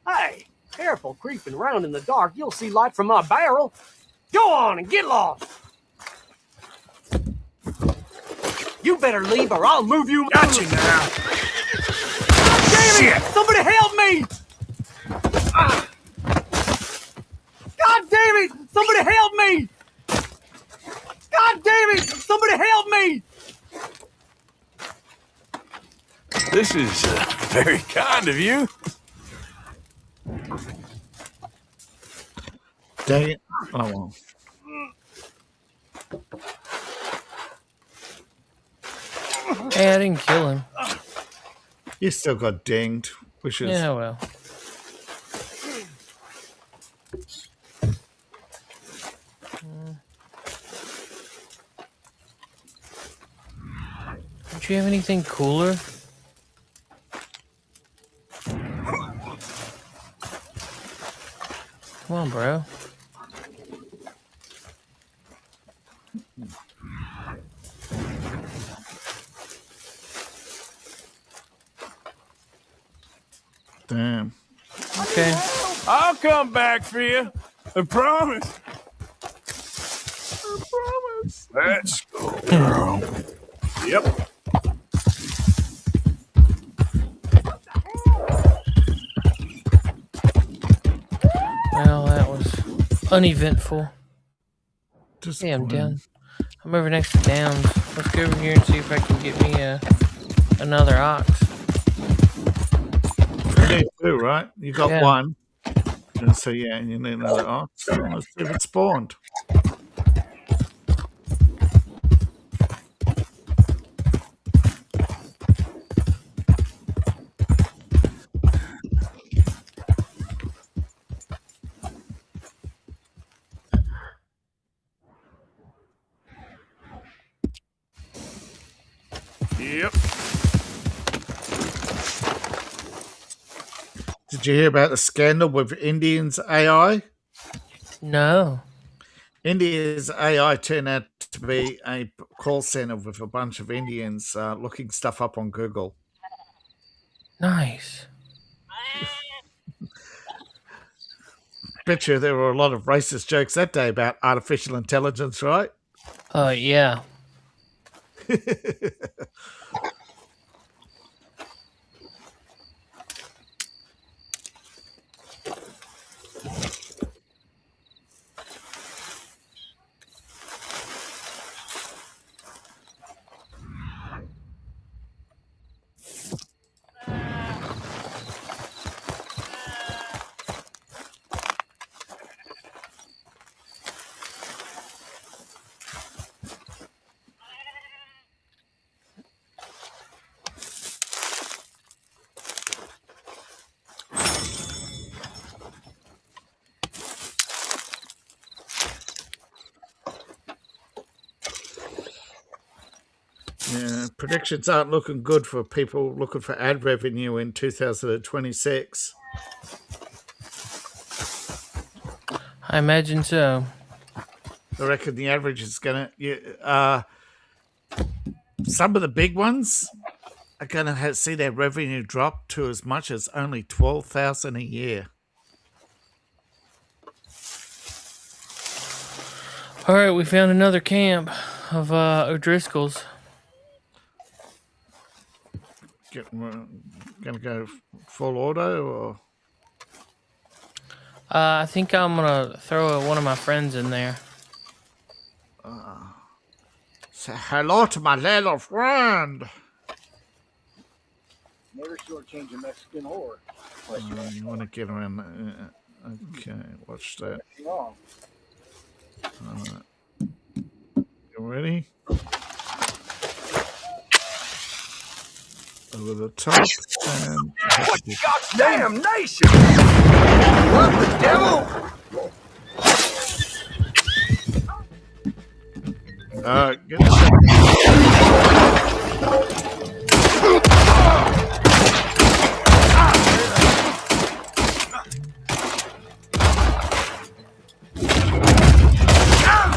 Hey, careful creeping around in the dark. You'll see light from my barrel. Go on and get lost. You better leave or I'll move you. Got you now. Damn it! Somebody help me! God damn it! Somebody help me! God damn it! Somebody help me! This is very kind of you. Dang it. Oh, well. Hey, I didn't kill him. You still got dinged, which is... Yeah, well. Don't you have anything cooler? Come on, bro. Damn. Okay. I'll come back for you. I promise. I promise. Let's go, girl. Yep. Well, that was uneventful. Just Hey, I'm down. I'm over next to Downs. Let's go over here and see if I can get me another ox. You need two, right? You got Yeah. one. And so, yeah, you need another ox. Let's see if it spawned. Yep. Did you hear about the scandal with Indians AI? No. India's AI turned out to be a call center with a bunch of Indians looking stuff up on Google. Nice. Bet you there were a lot of racist jokes that day about artificial intelligence, right? Yeah. Yeah, predictions aren't looking good for people looking for ad revenue in 2026. I imagine so. I reckon the average is going to... some of the big ones are going to see their revenue drop to as much as only $12,000 a year. All right, we found another camp of O'Driscoll's. Gonna go full auto or I think I'm gonna throw one of my friends in there. say hello to my little friend. Never shortchange a Mexican whore. You want to get around? Okay, watch that. You ready? Over the top and Goddamn nation! What the devil? get the shot.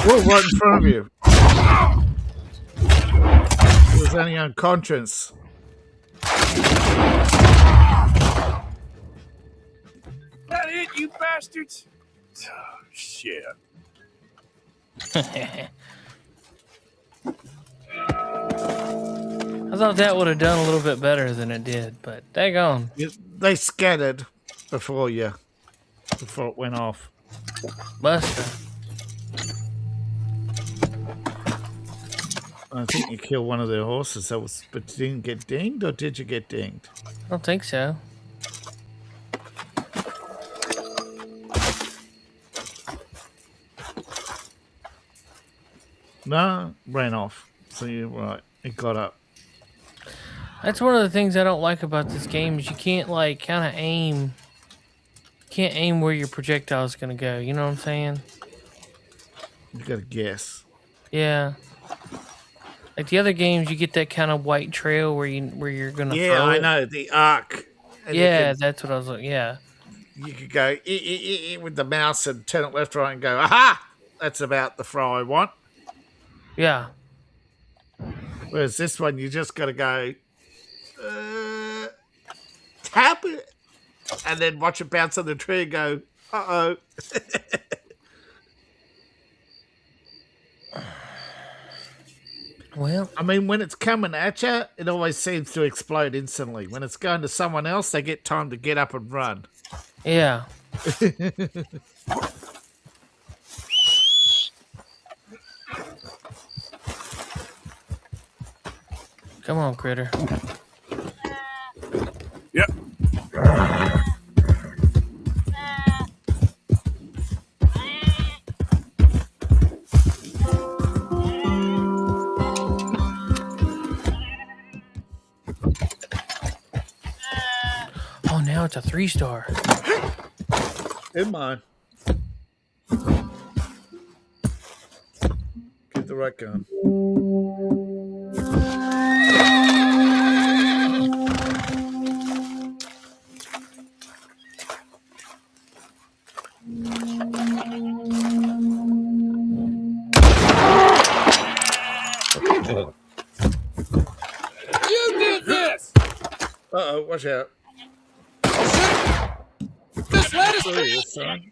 Whoa, right in front of you. It was only unconscious. That it, you bastards? Oh, shit. I thought that would have done a little bit better than it did, but daggone. They scattered before it went off. Buster. I think you killed one of their horses. But you didn't get dinged, or did you get dinged? I don't think so. No, ran off. So you're right. It got up. That's one of the things I don't like about this game is you can't like kind of aim. You can't aim where your projectile is gonna go. You know what I'm saying? You got to guess. Yeah. Like the other games, you get that kind of white trail where you're gonna Yeah, throw I it. know the arc. And Yeah, that's what I was like. Yeah, you could go with the mouse and turn it left, right, and go, aha! That's about the throw I want. yeah. Whereas this one, you just got to go tap it, and then watch it bounce on the tree and go, uh-oh. Well, I mean, when it's coming at you, it always seems to explode instantly. When it's going to someone else, they get time to get up and run. yeah. Come on, critter. Yep. Oh, now it's a 3-star. In mine. Get the right gun. You did this! Uh-oh, watch out. This lettuce There he is, son.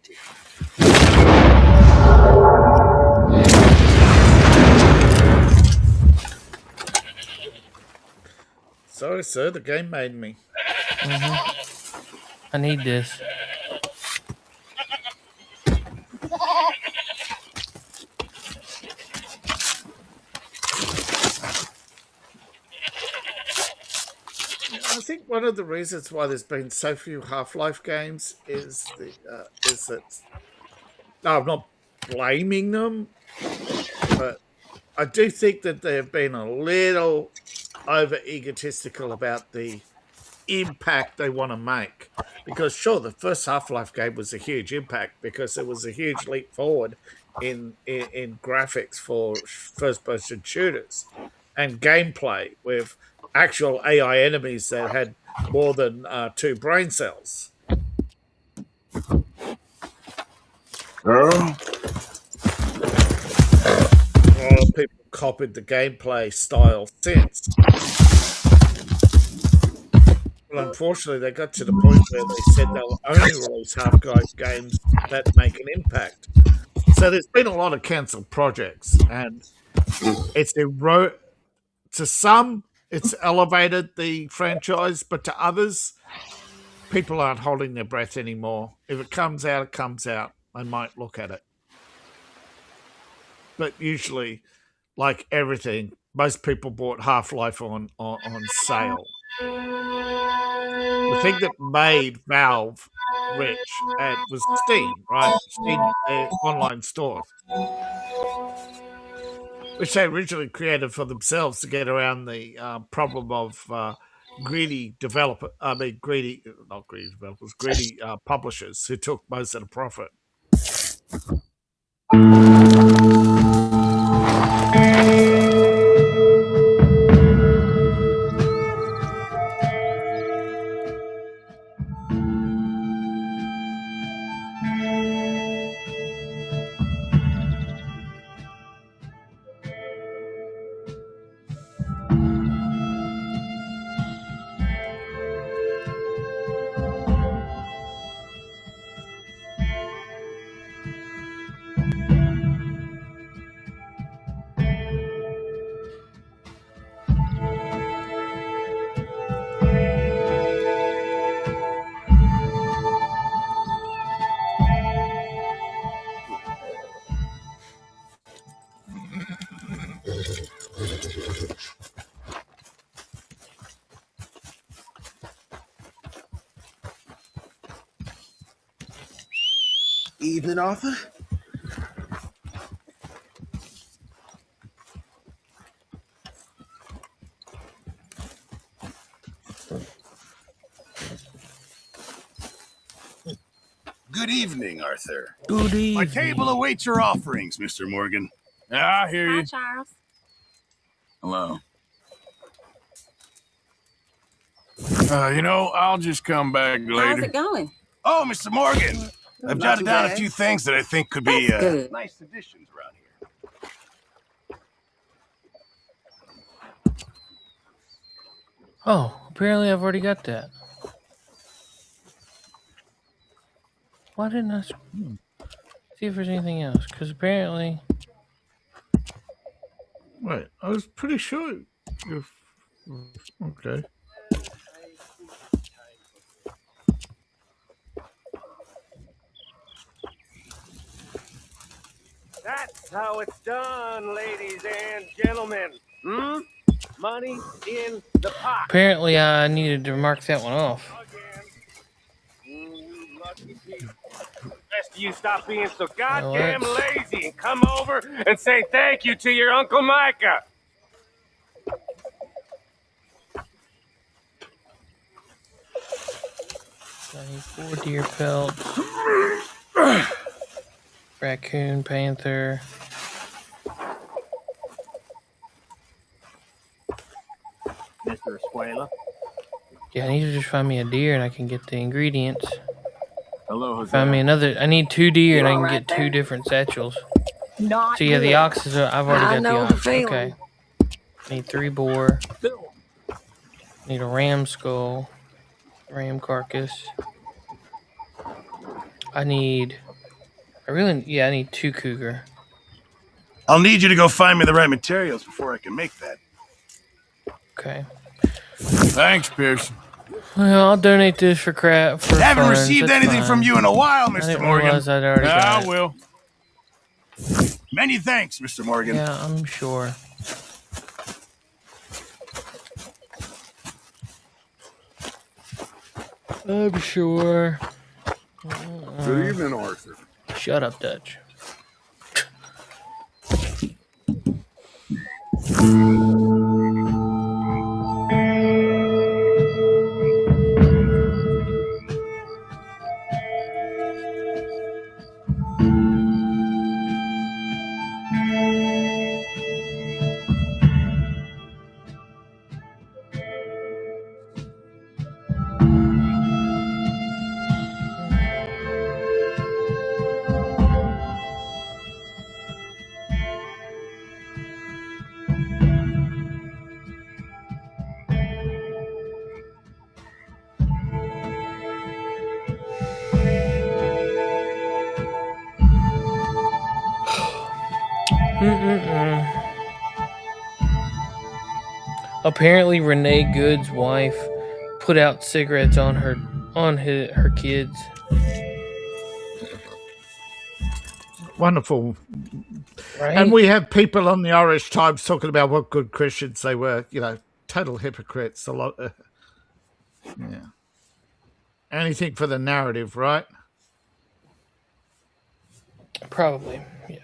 Sorry, sir, the game made me. I need this. I think one of the reasons why there's been so few Half-Life games is that I'm not blaming them, but I do think that they've been a little over egotistical about the impact they want to make. Because sure, the first Half-Life game was a huge impact because it was a huge leap forward in graphics for first-person shooters and gameplay with actual AI enemies that had more than 2 brain cells. A lot of people copied the gameplay style since. But unfortunately, they got to the point where they said they'll only release Half-Life games that make an impact. So there's been a lot of cancelled projects, and it's to some, it's elevated the franchise, but to others, people aren't holding their breath anymore. If it comes out, it comes out. They might look at it. But usually, like everything, most people bought Half-Life on sale. The thing that made Valve rich was Steam, right? Steam, their online store, which they originally created for themselves to get around the problem of greedy publishers who took most of the profit. Evening, Arthur. Good evening, Arthur. Good evening. My table awaits your offerings, Mr. Morgan. I hear Hi, you. Charles. Hello. I'll just come back later. How's it going? Oh, Mr. Morgan. I've jotted down a few things that I think could be nice additions around here. Oh, apparently I've already got that. Why didn't I see if there's anything else? Because apparently... Wait, I was pretty sure you've... Okay. That's how it's done, ladies and gentlemen. Money in the pot. Apparently I needed to mark that one off. Best of you stop being so goddamn lazy and come over and say thank you to your Uncle Micah. I need 4 deer pelts. Raccoon, panther. Mr. Escuela. Yeah, I need to just find me a deer and I can get the ingredients. Hello, Jose. Find me another. I need 2 deer and I can get 2 different satchels. Not So yeah, the oxes are. I've already got know the the ox. feeling. Okay. Need 3 boar. Need a ram skull. Ram carcass. I need 2 cougar. I'll need you to go find me the right materials before I can make that. Okay. Thanks, Pearson. Well, I'll donate this for crap. For Haven't funds. received That's anything fine. from you in a while, I Mr. didn't Morgan. realize I'd already got it. Will. Many thanks, Mr. Morgan. Yeah, I'm sure. I'm sure. Good evening, Arthur. Shut up, Dutch. Apparently, Renee Good's wife put out cigarettes on her kids. Wonderful. Right? And we have people on the Irish Times talking about what good Christians they were, total hypocrites. A lot. Yeah. Anything for the narrative, right? Probably, yeah.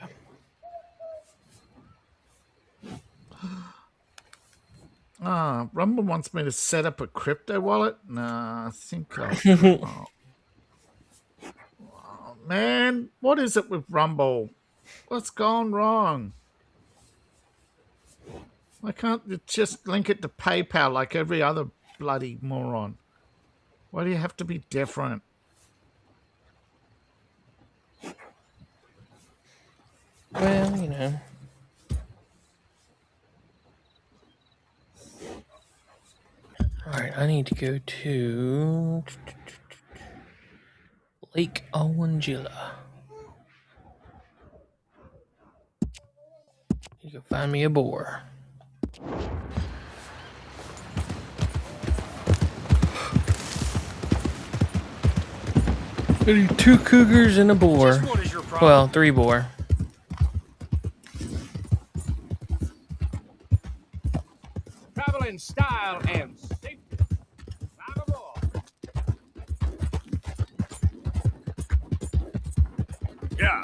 Rumble wants me to set up a crypto wallet. Nah, I think I'll... Oh, man, what is it with Rumble? What's gone wrong? Why can't you just link it to PayPal like every other bloody moron? Why do you have to be different? Well, Alright, I need to go to Lake Owangilla. You can find me a boar. I need 2 cougars and a boar. Well, 3 boar. Travel in style and safety. Drive aboard. Yeah.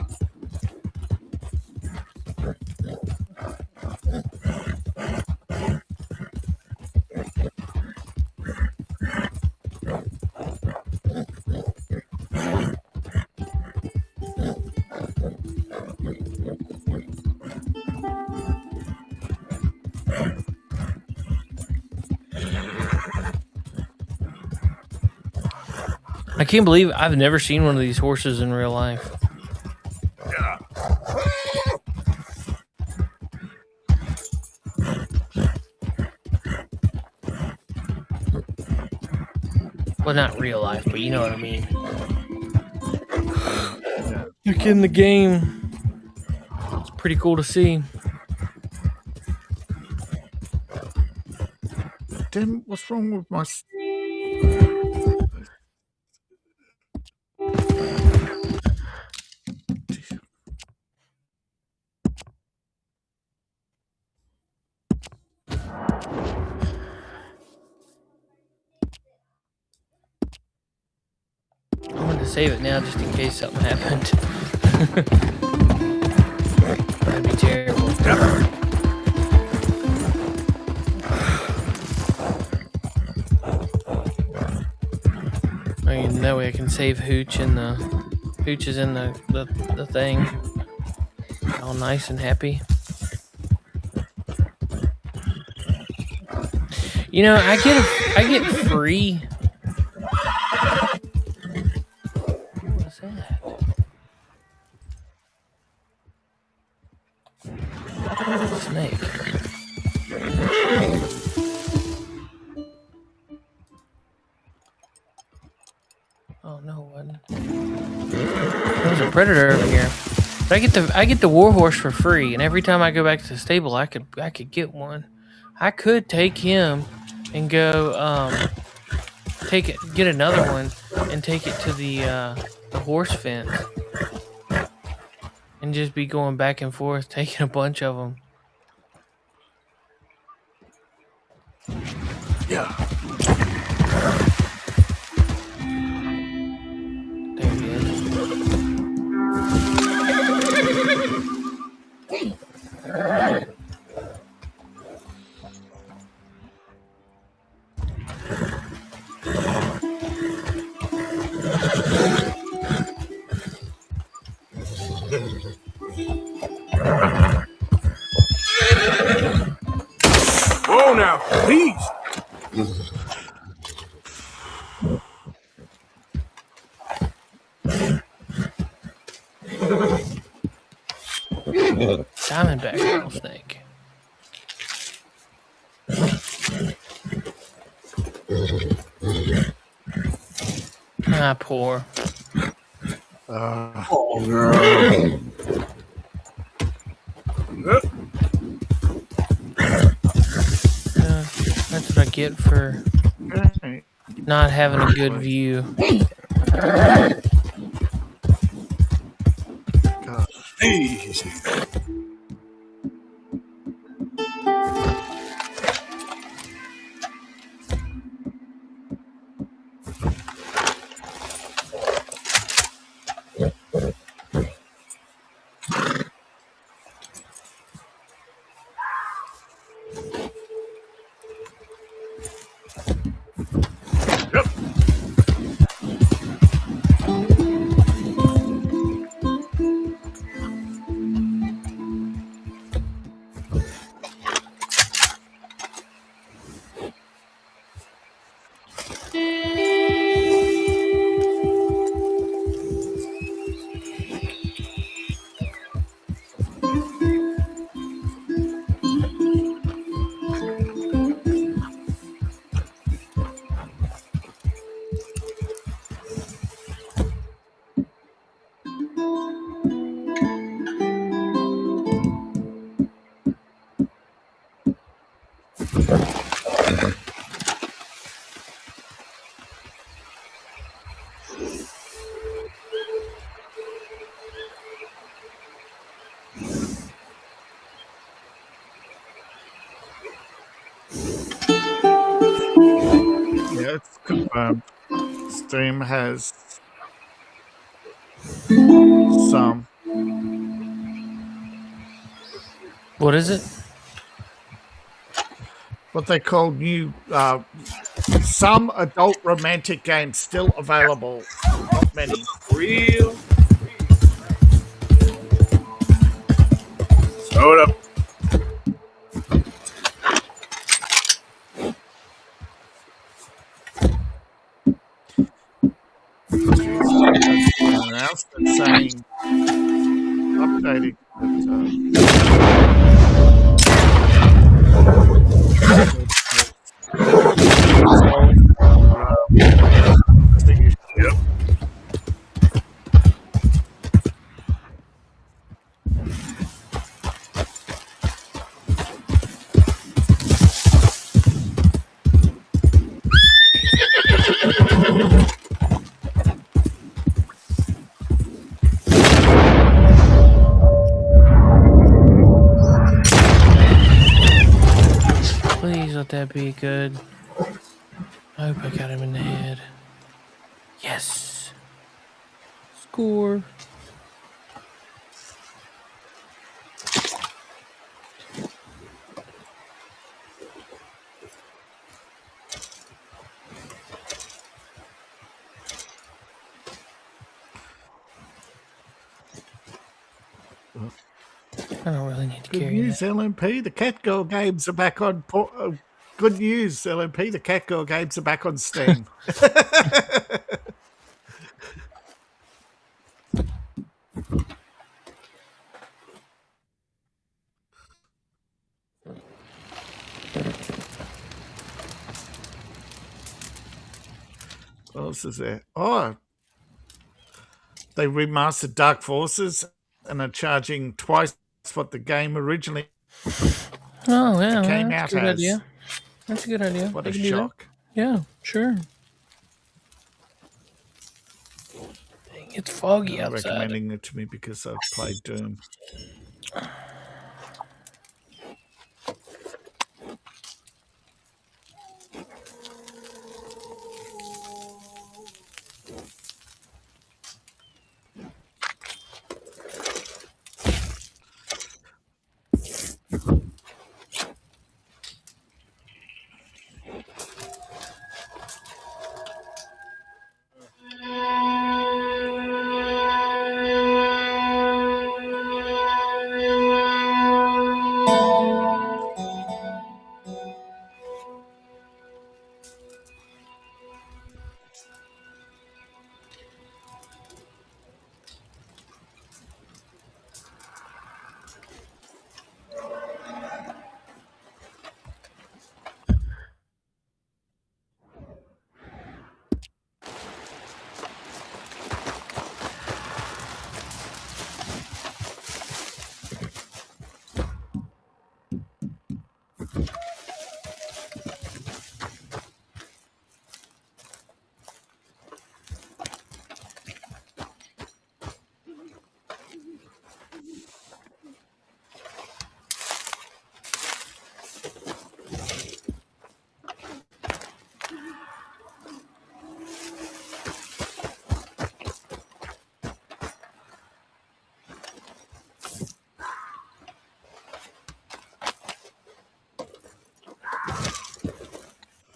I can't believe I've never seen one of these horses in real life. Well, not real life, but you know what I mean. Like in the game. It's pretty cool to see. Damn, what's wrong with my... I wanted to save it now just in case something happened. That'd be terrible. I mean, that way I can save Hooch in the... Hooch is in the thing. All nice and happy. You know, I get free... What's that? Snake. Oh no, it wasn't. There's a predator over here. But I get the warhorse for free, and every time I go back to the stable, I could get one. I could take him and go get another one and take it to the horse fence and just be going back and forth taking a bunch of them. Yeah. There he is. Whoa now, please. Diamondback rattlesnake. Ah, poor. Oh no. That's what I get for not having a good view. Easy. Yeah, it's confirmed. Steam has some. What is it? What they call new, some adult romantic games still available. Not many. Real. Slow it up. saying updating. Yep. Please let that be good. I hope I got him in the head. Yes. Score. I don't really need to Good carry news, that. LMP. The Catgirl games are back on. Good news, LMP. The Catgirl games are back on Steam. What else is there? Oh, they remastered Dark Forces and are charging twice what the game originally Oh, yeah. came That's out a good as. idea. That's a good idea. What They a can do that. shock. Yeah, sure. Dang, it's foggy They're outside. recommending it to me because I've played Doom.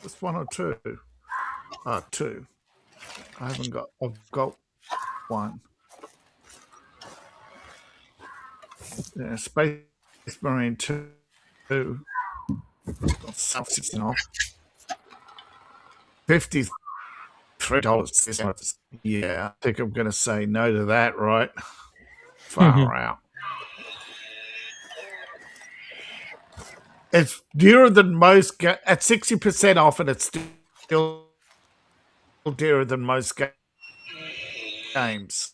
Just one or two? Two. I've got one. Yeah, Space Marine 2. Got substance off. $53. Yeah, I think I'm going to say no to that, right? Far out. It's dearer than most at 60% off, and it's still dearer than most games.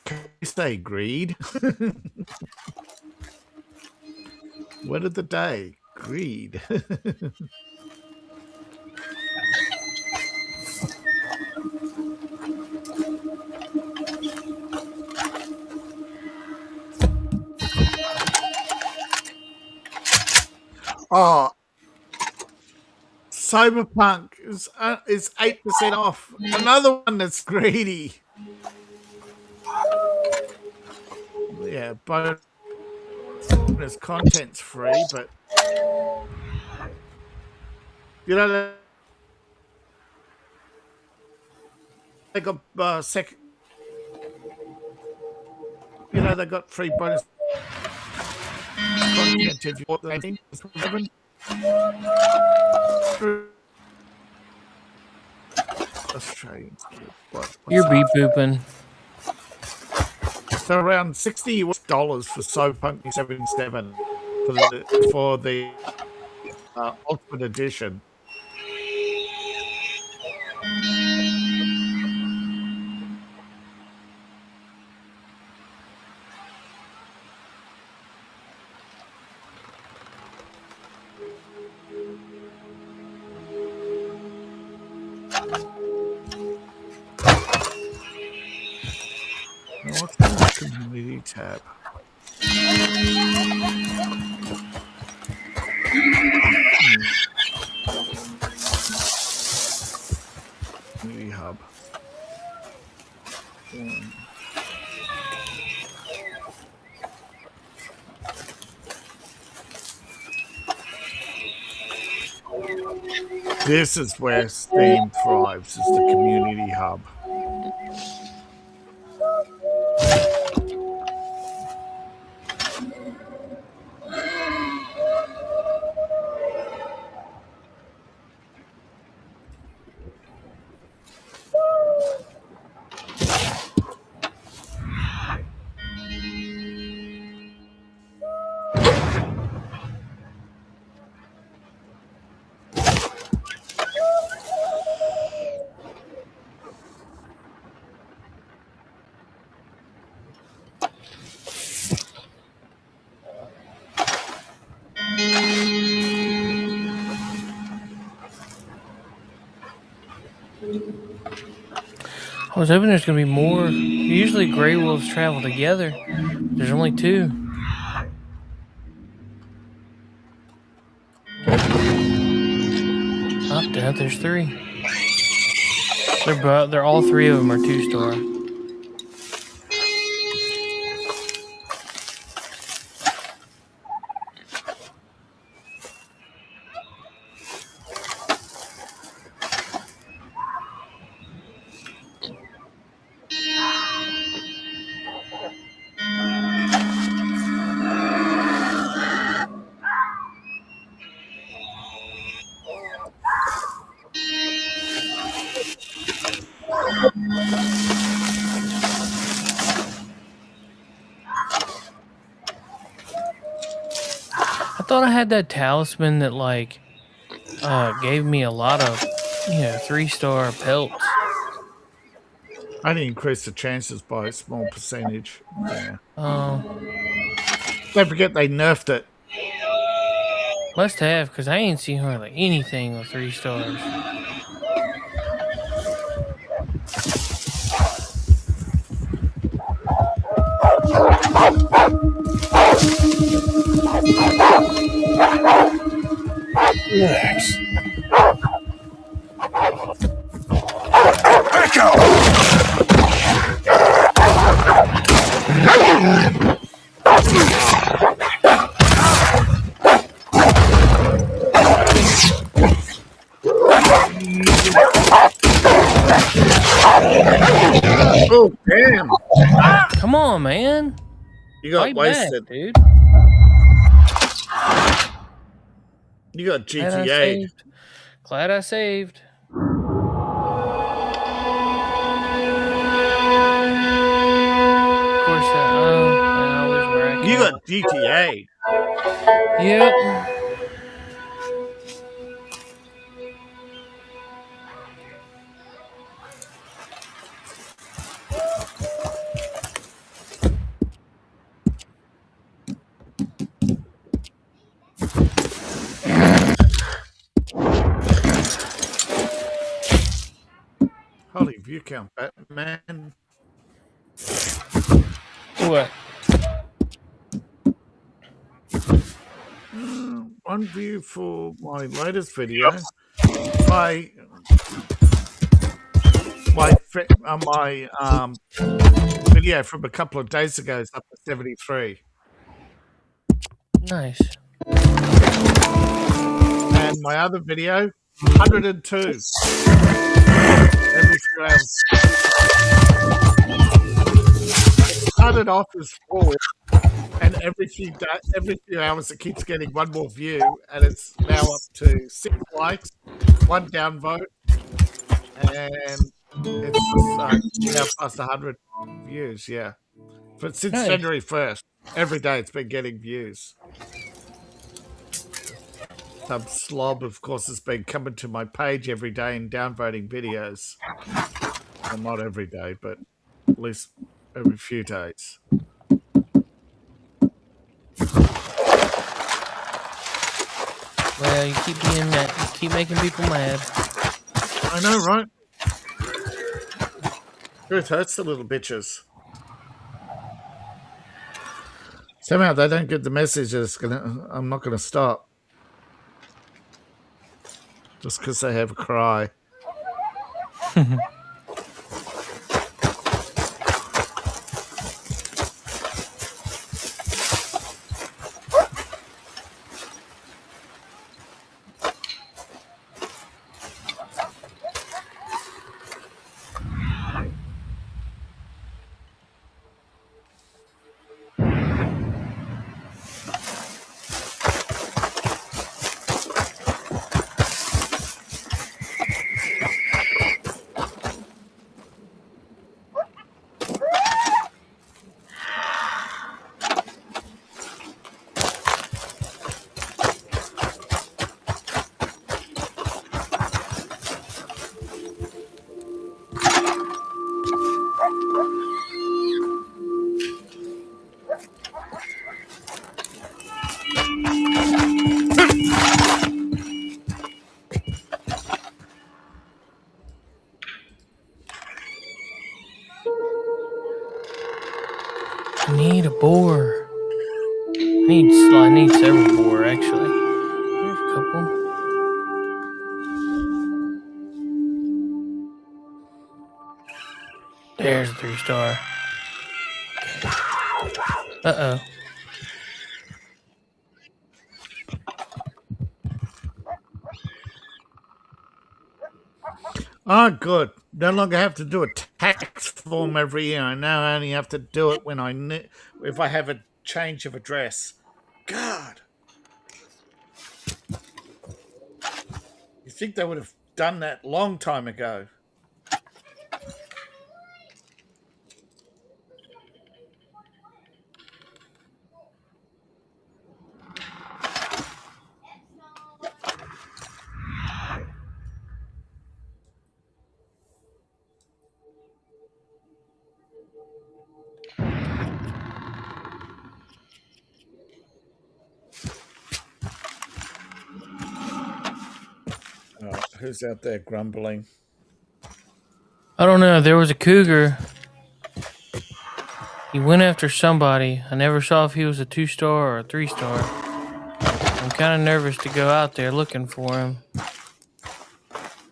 Can you say greed? Word of the day, greed. Oh, Cyberpunk is 8% off. Another one that's greedy. Yeah, bonus content's free, but you know they got second. You know they got free bonus content if you want the 18. Australian. What's You're that? beep booping. So around $60 for Soap Punky 77 for the Ultimate Edition. Now, what's in the community tab? Community hub. This is where Steam thrives, is the community hub. I was hoping there's going to be more. Usually gray wolves travel together. There's only 2. Oh, damn, there's 3. They're all 3 of them are 2-star. I thought I had that talisman that like gave me a lot of 3-star pelts. Only increase the chances by a small percentage. Yeah. Oh. Don't forget they nerfed it. Must have, because I ain't seen hardly anything with 3 stars. Relax. Echo! Oh, damn. Come on, man. You got Fight wasted. back, dude. You got Glad I GTA. saved. Glad I saved. Of course, I was where I You can. got GTA. Yep. Holy view count, Batman. What? One view for my latest video. My video from a couple of days ago is up to 73. Nice. And my other video, 102. Every few hours. It started off as 4, and every few hours it keeps getting one more view, and it's now up to 6 likes, 1 downvote, and it's now past 100 views. Yeah, but since Nice. January 1st, every day it's been getting views. Some slob, of course, has been coming to my page every day and downvoting videos. Well, not every day, but at least every few days. Well, you keep being mad. You keep making people mad. I know, right? Truth hurts the little bitches. Somehow they don't get the message that I'm not going to stop. Just because they have a cry. I need a boar. I need several boar, actually. There's a couple. There's a 3-star. Uh-oh. Oh, good. No longer have to do a tax form every year. I now only have to do it when if I have a change of address. God. You think they would have done that long time ago? Who's out there grumbling? I don't know. There was a cougar. He went after somebody. I never saw if he was a 2-star or a 3-star. I'm kind of nervous to go out there looking for him.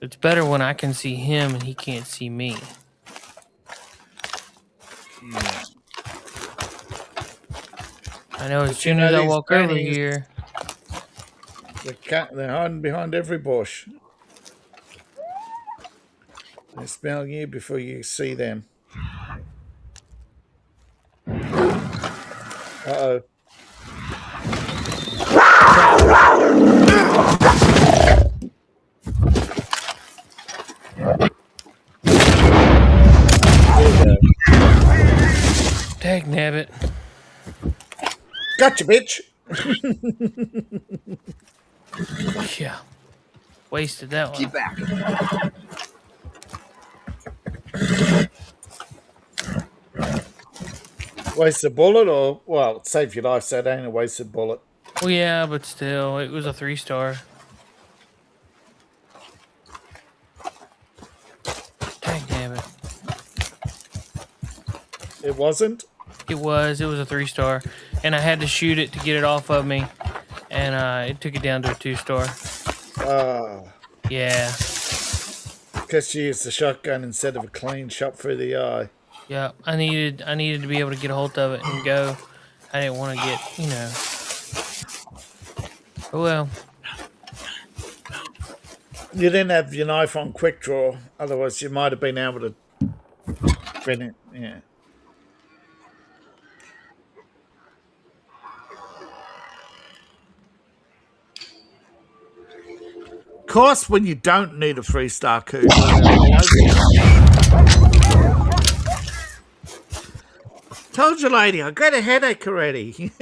It's better when I can see him and he can't see me. Yeah. I know as soon as I walk over here... They're hiding behind every bush. They smell you before you see them. Uh-oh. Dagnabbit. Gotcha, bitch. Yeah. Wasted that one. Keep back. Wasted bullet or, well, save your life, so it ain't a wasted bullet. Well, yeah, but still, it was a 3-star. Dagnabbit. It wasn't? It was a 3-star. And I had to shoot it to get it off of me. And it took it down to a 2-star. Yeah. Because you used the shotgun instead of a clean shot through the eye. Yeah, I needed to be able to get a hold of it and go. I didn't want to get, Oh well. You didn't have your knife on quick draw, otherwise you might have been able to fin it. Yeah. course, when you don't need a 3-star coup. Told you, lady, I got a headache already.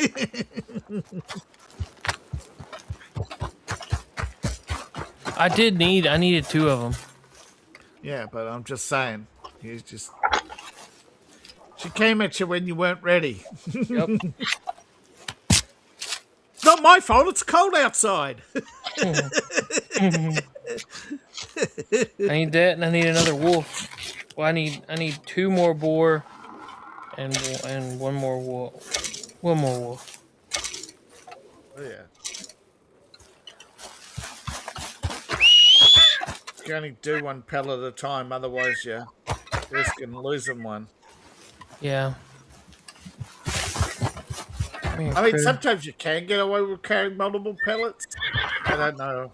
I needed 2 of them. Yeah, but I'm just saying. She came at you when you weren't ready. Yep. It's not my fault. It's cold outside. I need that, and I need another wolf. Well, I need 2 more boar, and 1 more wolf. 1 more wolf. Oh yeah. You can only do 1 pellet at a time, otherwise you're risking losing one. Yeah. I mean, sometimes you can get away with carrying multiple pellets. I don't know.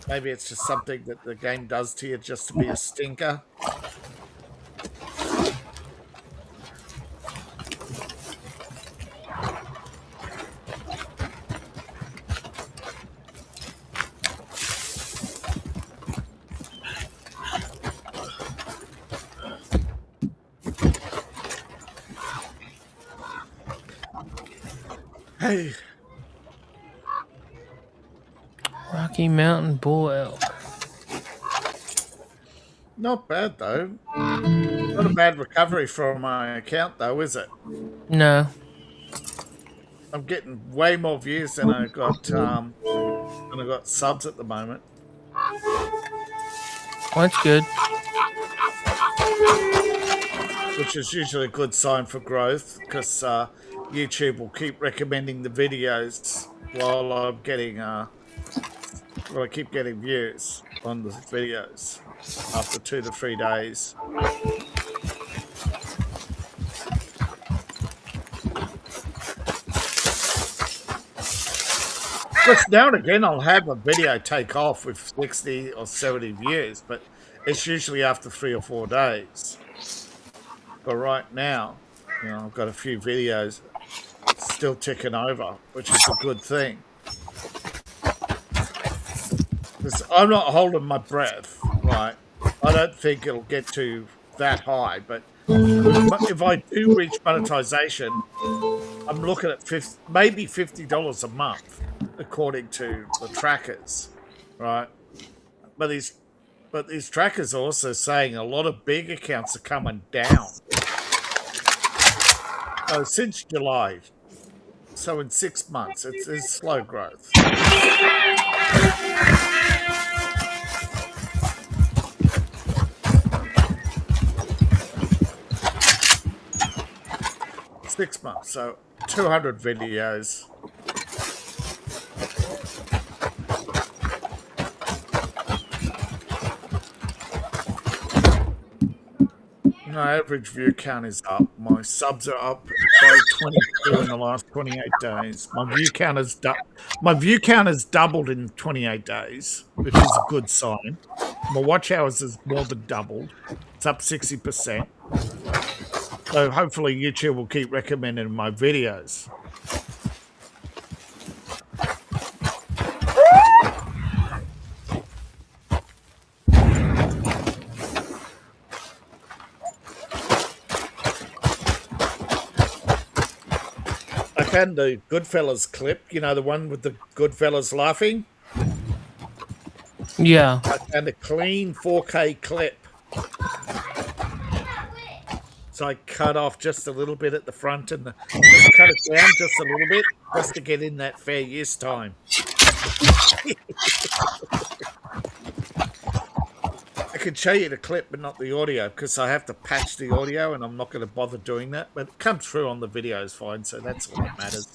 Maybe it's just something that the game does to you just to be a stinker. Hey. Rocky Mountain bull elk. Not bad, though. Not a bad recovery from my account, though, is it? No. I'm getting way more views than I got subs at the moment. Well, that's good. Which is usually a good sign for growth, because YouTube will keep recommending the videos while I'm getting I keep getting views on the videos after 2 to 3 days. Just now and again I'll have a video take off with 60 or 70 views, but it's usually after 3 or 4 days. But right now, I've got a few videos still ticking over, which is a good thing. Because I'm not holding my breath, right? I don't think it'll get to that high, but if I do reach monetization, I'm looking at maybe $50 a month, according to the trackers, right? But these trackers are also saying a lot of big accounts are coming down. So since July, so in 6 months, it's slow growth. Six months, so 200 videos. My average view count is up. My subs are up by 22 in the last 28 days. My view count has doubled in 28 days, which is a good sign. My watch hours has more than doubled. It's up 60%. So hopefully YouTube will keep recommending my videos. I found the Goodfellas clip, the one with the Goodfellas laughing. Yeah. I found a clean 4K clip. So I cut off just a little bit at the front and just cut it down just a little bit just to get in that fair use time. I could show you the clip but not the audio because I have to patch the audio and I'm not going to bother doing that. But it comes through on the videos fine, so that's all that matters.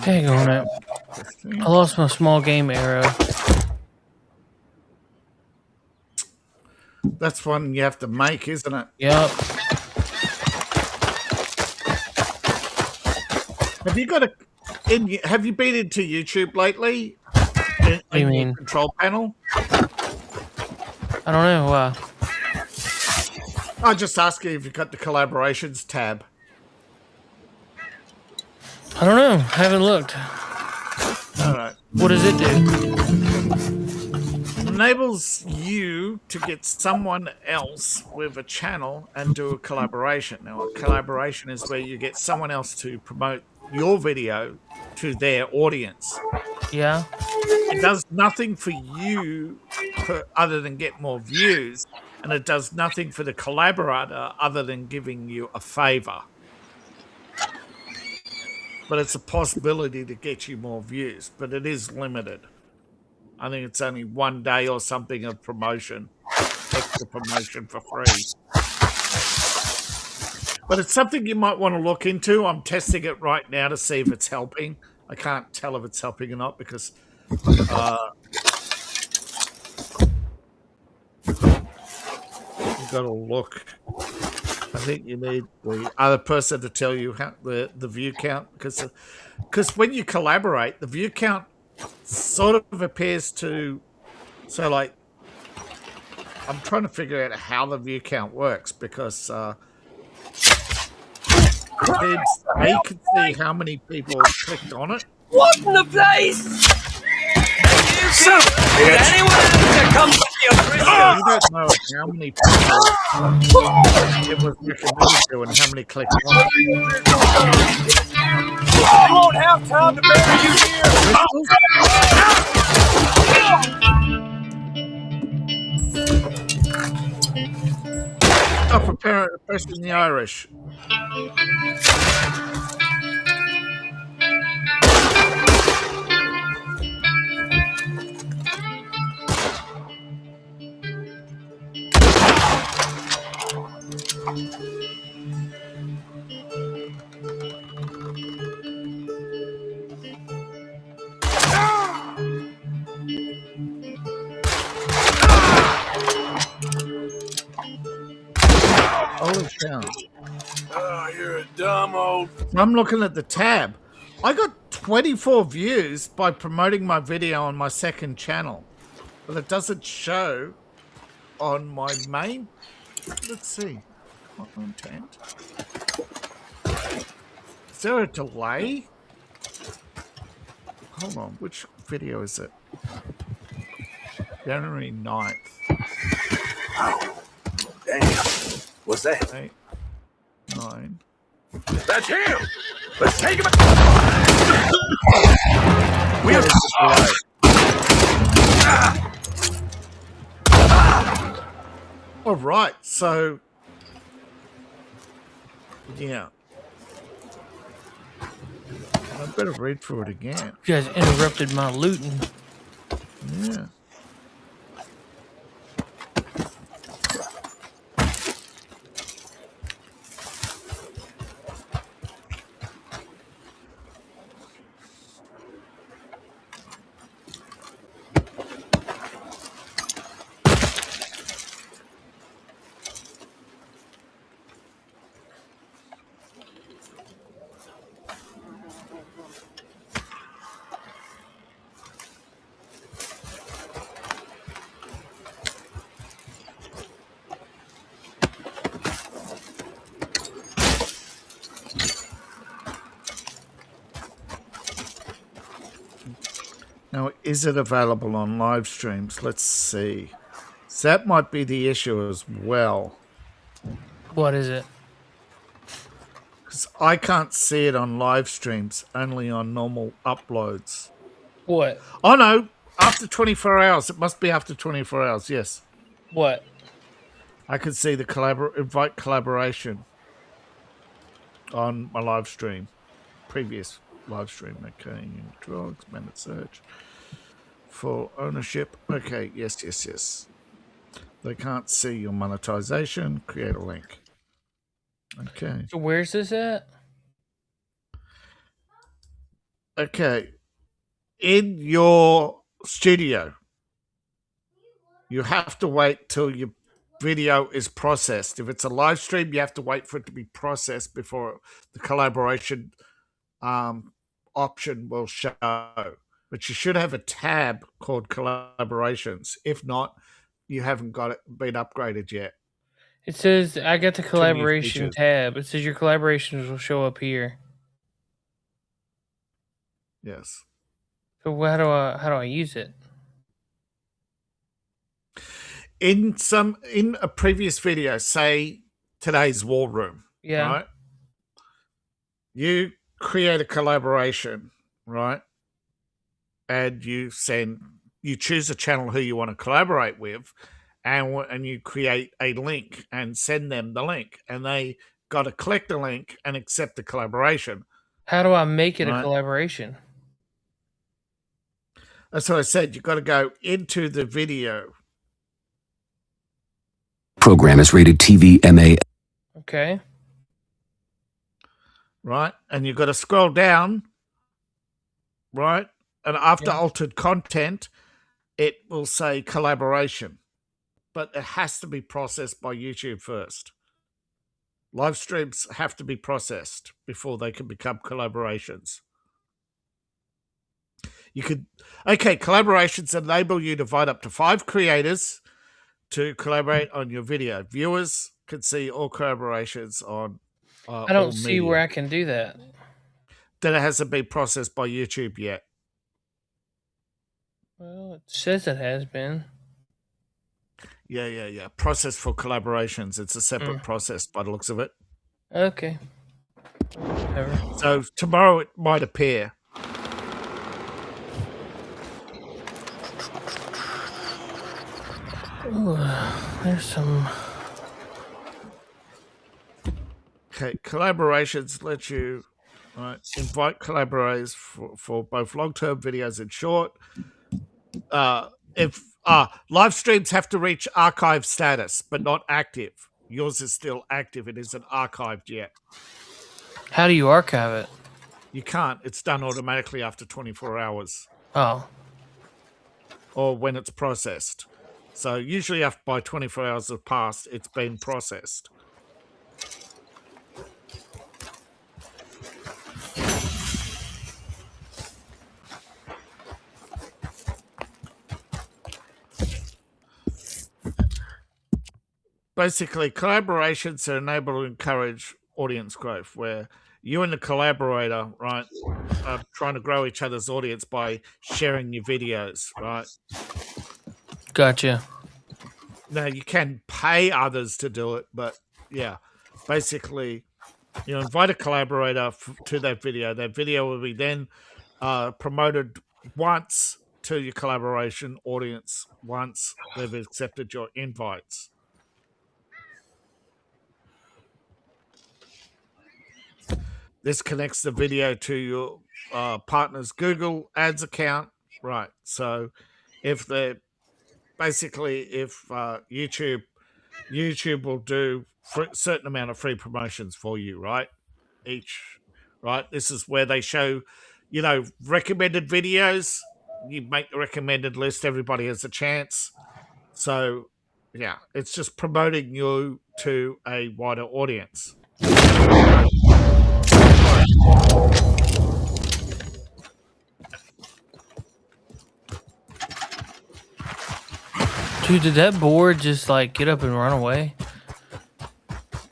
Dang on it. I lost my small game arrow. That's one you have to make, isn't it? Yep. Have you got have you been into YouTube lately? What do you mean? Control panel? I don't know why. I just ask you if you've got the collaborations tab. I don't know. I haven't looked. All right. What does it do? Enables you to get someone else with a channel and do a collaboration. Now, a collaboration is where you get someone else to promote your video to their audience. Yeah. It does nothing for you other than get more views, and it does nothing for the collaborator other than giving you a favor. But it's a possibility to get you more views, but it is limited. I think it's only 1 day or something of promotion, extra promotion for free. But it's something you might want to look into. I'm testing it right now to see if it's helping. I can't tell if it's helping or not because you've got to look. I think you need the other person to tell you how the view count because when you collaborate, the view count sort of appears to. So, like, I'm trying to figure out how the view count works because they can see how many people clicked on it. What in the place? Anyone to come to your prison? You don't know how many people it was recommended to and how many clicked on it. I won't have time to bury you here. Oh, prepare it, especially in the Irish. Holy cow. Oh, you're a dumb old... I'm looking at the tab. I got 24 views by promoting my video on my second channel. But it doesn't show on my main... Let's see. Content. Is there a delay? Hold on. Which video is it? January 9th. Damn. What's that? 8, 9. That's him! Let's take him! We have All right, so yeah, I better read through it again. You guys interrupted my looting. Yeah. Now, is it available on live streams? Let's see. So that might be the issue as well. What is it? Because I can't see it on live streams, only on normal uploads. What? Oh, no. After 24 hours. It must be after 24 hours, yes. What? I can see the invite collaboration on my live stream. Previous live stream. Okay. Draw, expanded search. Full ownership. Okay. Yes. They can't see your monetization. Create a link. Okay. So where's this at? Okay. In your studio, you have to wait till your video is processed. If it's a live stream, you have to wait for it to be processed before the collaboration option will show. But you should have a tab called collaborations. If not, you haven't got it been upgraded yet. It says I got the To new collaboration features. tab. It says your collaborations will show up here. Yes. So how do I use it? In a previous video, say today's war room, Yeah. right? You create a collaboration, right? And you choose a channel who you want to collaborate with, and you create a link and send them the link, and they got to click the link and accept the collaboration. How do I make it a Right. collaboration? That's what I said. You got to go into the video. Program is rated TV MA. Okay. Right, and you've got to scroll down, right, and after Yeah. altered content, it will say collaboration, but it has to be processed by YouTube first. Live streams have to be processed before they can become collaborations. Collaborations enable you to invite up to 5 creators to collaborate on your video. Viewers can see all collaborations on I don't see where I can do that. Then it hasn't been processed by YouTube yet. Well, it says it has been. Yeah. Process for collaborations. It's a separate process by the looks of it. Okay. Whatever. So tomorrow it might appear. Ooh, there's some. Okay, collaborations let you invite collaborators for both long-term videos and short. If live streams have to reach archive status, but not active. Yours is still active. It isn't archived yet. How do you archive it? You can't. It's done automatically after 24 hours. Oh. Or when it's processed. So usually after by 24 hours have passed, it's been processed. Basically, collaborations are enabled to encourage audience growth, where you and the collaborator, right, are trying to grow each other's audience by sharing your videos, right? Gotcha. Now, you can pay others to do it, but yeah, basically, you invite a collaborator to that video. That video will be then promoted once to your collaboration audience, once they've accepted your invites. This connects the video to your partner's Google Ads account, right? So, if they're if YouTube will do a certain amount of free promotions for you, right? This is where they show, recommended videos. You make the recommended list. Everybody has a chance. So, yeah, it's just promoting you to a wider audience. Dude, did that board just like get up and run away?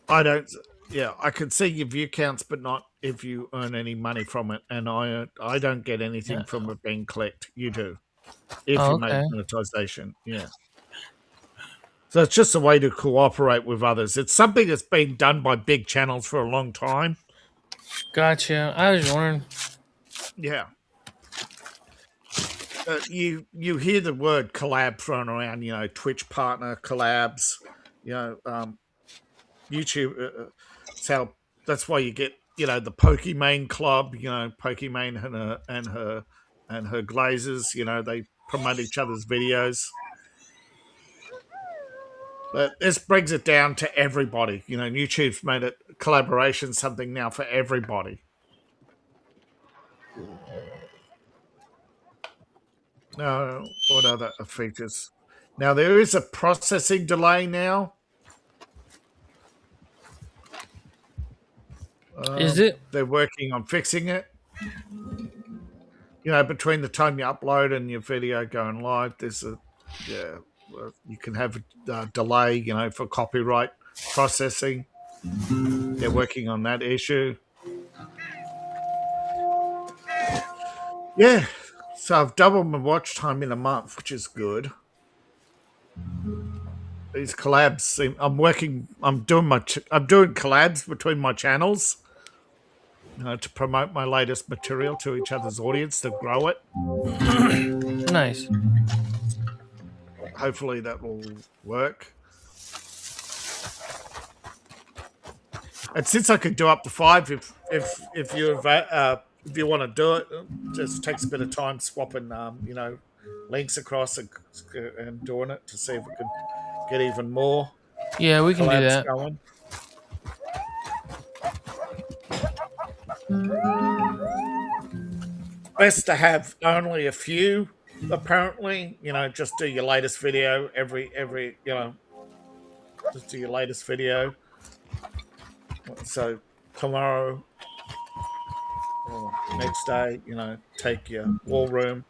I don't. Yeah, I can see your view counts, but not if you earn any money from it. And I don't get anything from it being clicked. You do, if you make monetization. Yeah. So it's just a way to cooperate with others. It's something that's been done by big channels for a long time. Gotcha. I was wondering. Yeah. You hear the word collab thrown around, Twitch partner collabs, YouTube. That's why you get, the Pokimane Club, Pokimane and her Glazers, they promote each other's videos. But this brings it down to everybody. You know, YouTube's made it collaboration something now for everybody. No, what other features? Now there is a processing delay now. Is it? They're working on fixing it. You know, between the time you upload and your video going live, there's you can have a delay, you know, for copyright processing. They're working on that issue. Yeah, so I've doubled my watch time in a month, which is good. These collabs, I'm doing collabs between my channels, to promote my latest material to each other's audience, to grow it. Nice. Hopefully that will work. And since I could do up to 5, if you want to do it, it just takes a bit of time swapping links across and doing it to see if we can get even more. Yeah, we can do that. Going. Best to have only a few, apparently. You know, just do your latest video every just do your latest video. So tomorrow or next day, take your war room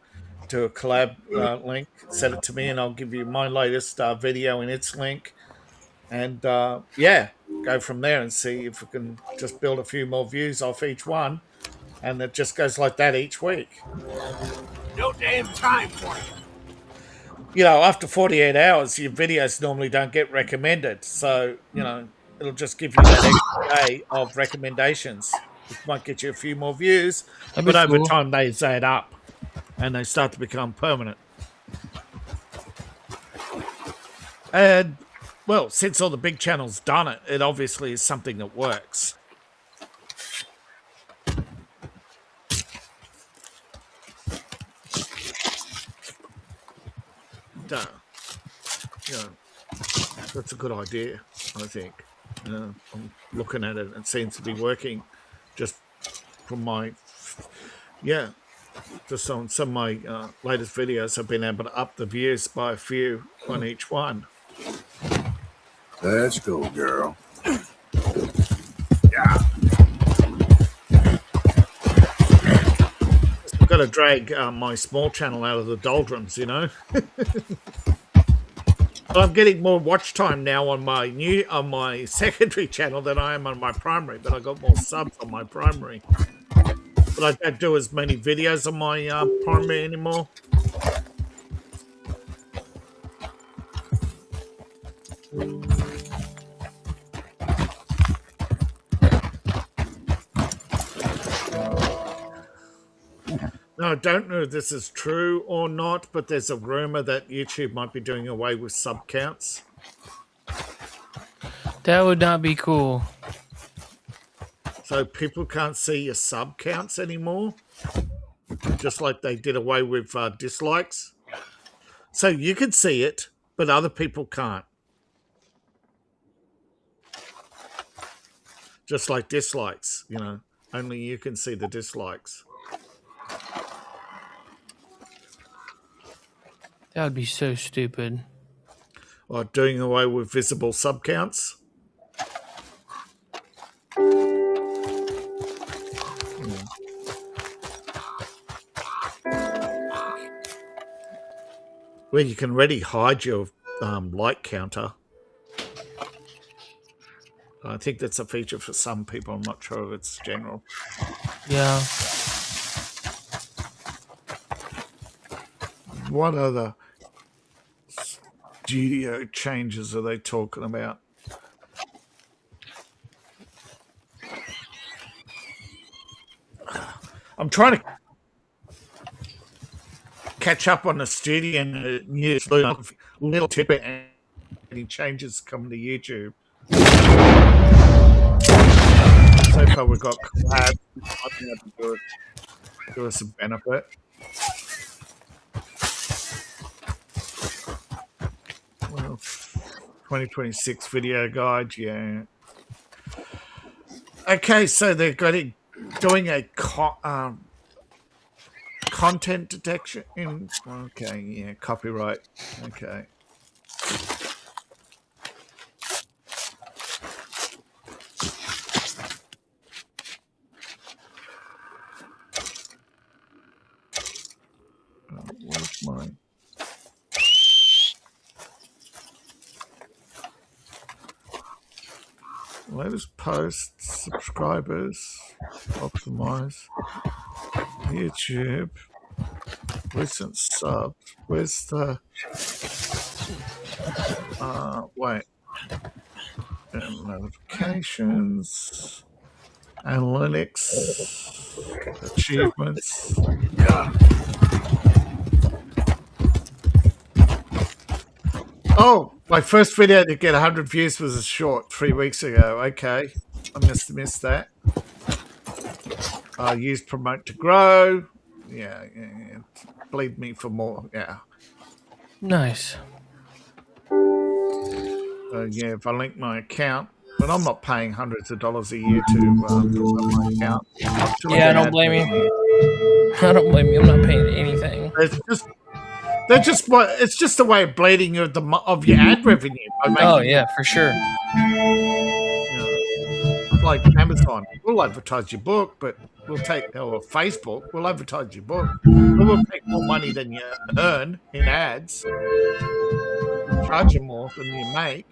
to a collab link, send it to me, and I'll give you my latest video in its link. And go from there and see if we can just build a few more views off each one. And it just goes like that each week. No damn time for it. You know, after 48 hours, your videos normally don't get recommended. So, it'll just give you that extra day of recommendations. It might get you a few more views, but over time they add up and they start to become permanent. And, well, since all the big channels done it, it obviously is something that works. That's a good idea, I think. I'm looking at it and it seems to be working just from my, just on some of my latest videos. I've been able to up the views by a few on each one. Let's go, girl. Yeah. I've got to drag my small channel out of the doldrums, But I'm getting more watch time now on my secondary channel than I am on my primary. But I got more subs on my primary. But I don't do as many videos on my primary anymore. No, I don't know if this is true or not, but there's a rumor that YouTube might be doing away with sub counts. That would not be cool. So people can't see your sub counts anymore, just like they did away with dislikes. So you can see it, but other people can't. Just like dislikes, only you can see the dislikes. That would be so stupid. Or doing away with visible sub counts. Well, you can already hide your like counter. I think that's a feature for some people. I'm not sure if it's general. Yeah. What other studio changes are they talking about? I'm trying to catch up on the studio news. Little tidbit, any changes coming to YouTube. So far, we've got collabs. I think that'd be good. Give us some benefit. Well, 2026 video guide, yeah. Okay, so they're doing a content detection. Okay, yeah, copyright. Okay. Where's mine? Latest posts, subscribers, optimize, YouTube, recent subs. Where's the wait? Notifications, analytics, achievements. Oh, my first video to get 100 views was a short 3 weeks ago. Okay, I missed that. Use promote to grow. Yeah. Bleed me for more. Yeah. Nice. Yeah, if I link my account, but I'm not paying hundreds of dollars a year to promote my account. Yeah, I don't blame you. I don't blame you. I'm not paying anything. It's just a way of bleeding of your ad revenue. Oh yeah, for sure. Like Amazon, we'll advertise your book, but or Facebook, we'll advertise your book, but we'll take more money than you earn in ads, charge you more than you make,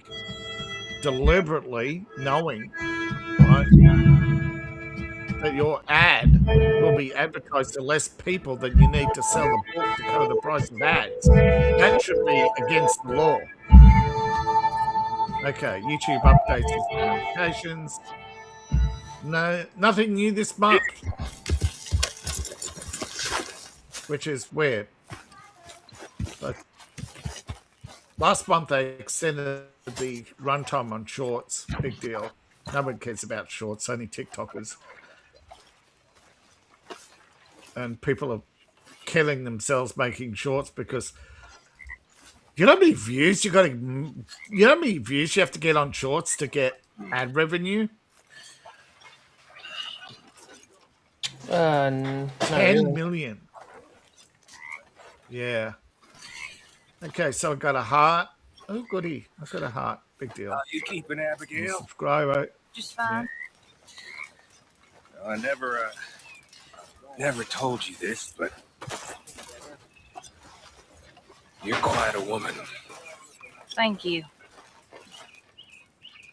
deliberately knowing, right, that your ad will be advertised to less people than you need to sell the book to cover the price of ads. That should be against the law. Okay, YouTube updates and notifications. No, nothing new this month, which is weird. But last month they extended the runtime on shorts. Big deal. No one cares about shorts, only TikTokers. And people are killing themselves making shorts because you know how many views you have to get on shorts to get ad revenue? 10 million. Yeah. Okay, so I got a heart. Oh, goody. I got a heart. Big deal. How you keeping, Abigail? Subscriber. Just fine. Yeah. I never told you this, but you're quite a woman. Thank you.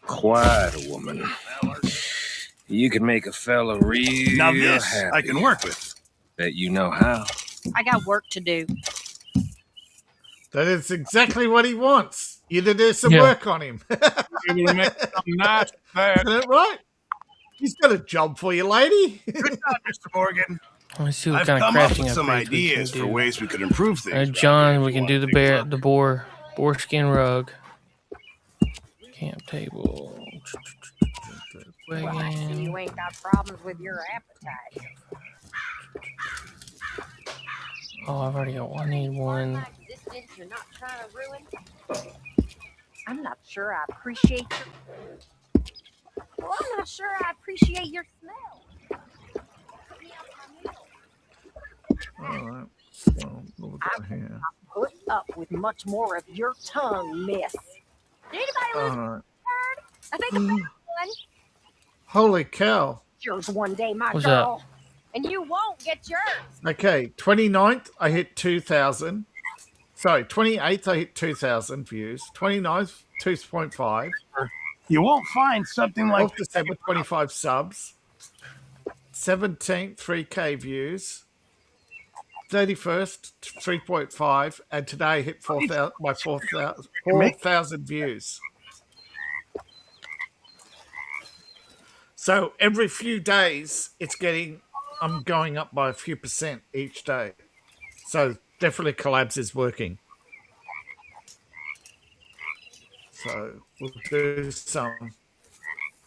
Quite a woman. You can make a fella real Now this happy. I can work with. Bet you know how. I got work to do. That is exactly what he wants. You to do some work on him. Able to make something nice there. Isn't that right? He's got a job for you, lady. Good job, Mr. Morgan. Let's see what I've kind of come up crafting with some upgrades we ideas can for do. ways we could improve things. John, we can do the boar skin rug. Camp table. Well, I see you ain't got problems with your appetite. Oh, I've already got one. I need one. Existence you're not trying to ruin. I'm not sure I appreciate your. Well, I'm not sure I appreciate your smell. All right. So, what we got here? Put up with much more of your tongue, miss. Did anybody lose All right. I think I'm one. Holy cow. Yours one day, my What's girl. And you won't get yours. Okay, 29th, I hit 2,000. Sorry, 28th, I hit 2,000 views. 29th, 2.5. You won't find something like 12th December, 25 subs. 17th, 3K views. 31st, 3.5. And today I hit 4,000 views. So every few days, I'm going up by a few percent each day. So definitely collabs is working. So we'll do some,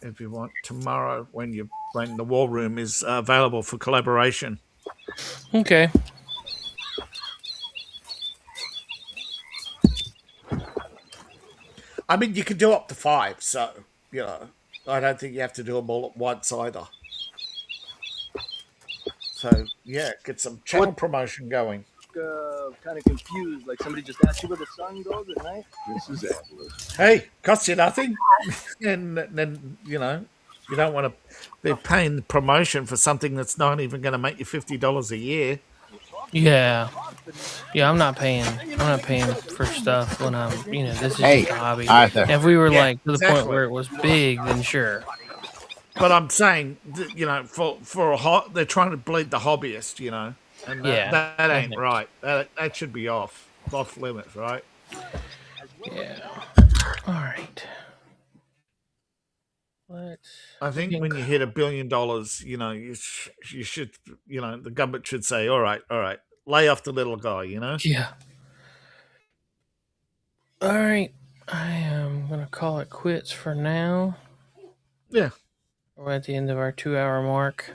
if you want, tomorrow when the war room is available for collaboration. Okay. I mean, you can do up to 5, so, you know, I don't think you have to do them all at once either. So, yeah, get some channel promotion going. Kind of confused, like somebody just asked you where the sun goes at night. This is Atlas. Hey, costs you nothing. And then, you know, you don't want to be paying the promotion for something that's not even going to make you $50 a year. Yeah. Yeah, I'm not paying for stuff when I'm, you know, this is just a hobby. Arthur. If we were Yeah, like to the point where it was big, then sure. But I'm saying, you know, for they're trying to bleed the hobbyist, you know, and that ain't right. That should be off limits, right? Yeah. All right. I think when you hit $1 billion, you know, you should, you know, the government should say, all right, lay off the little guy, you know? Yeah. All right. I am going to call it quits for now. Yeah. We're at the end of our 2-hour mark.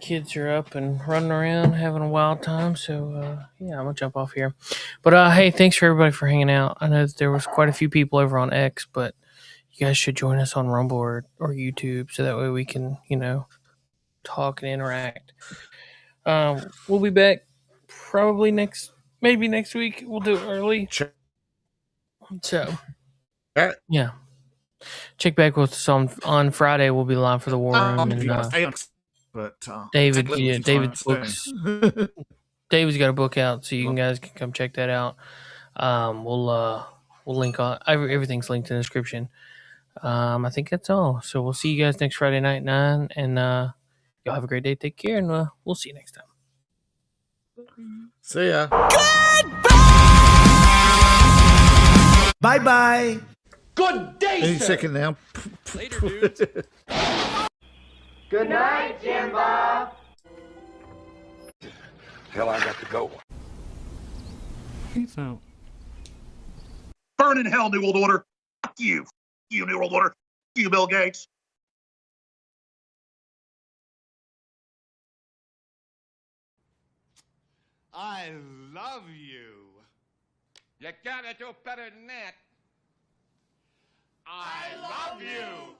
Kids are up and running around having a wild time. So, yeah, I'm going to jump off here. But, hey, thanks for everybody for hanging out. I know that there was quite a few people over on X, but you guys should join us on Rumble or YouTube so that way we can, you know, talk and interact. We'll be back probably maybe next week. We'll do it early. So, yeah. Check back with us on Friday. We'll be live for the War Room. David's books. David's got a book out, so you guys can come check that out. We'll link on everything's linked in the description. I think that's all. So we'll see you guys next Friday night 9, and y'all have a great day. Take care, and we'll see you next time. See ya. Bye-bye. Good day, any second now. Later, dudes. Good night, Jim Bob. Hell, I got to go. Peace out. Burn in hell, New World Order. Fuck you. You, New World Order. Fuck you, Bill Gates. I love you. You gotta do better than that. I love you.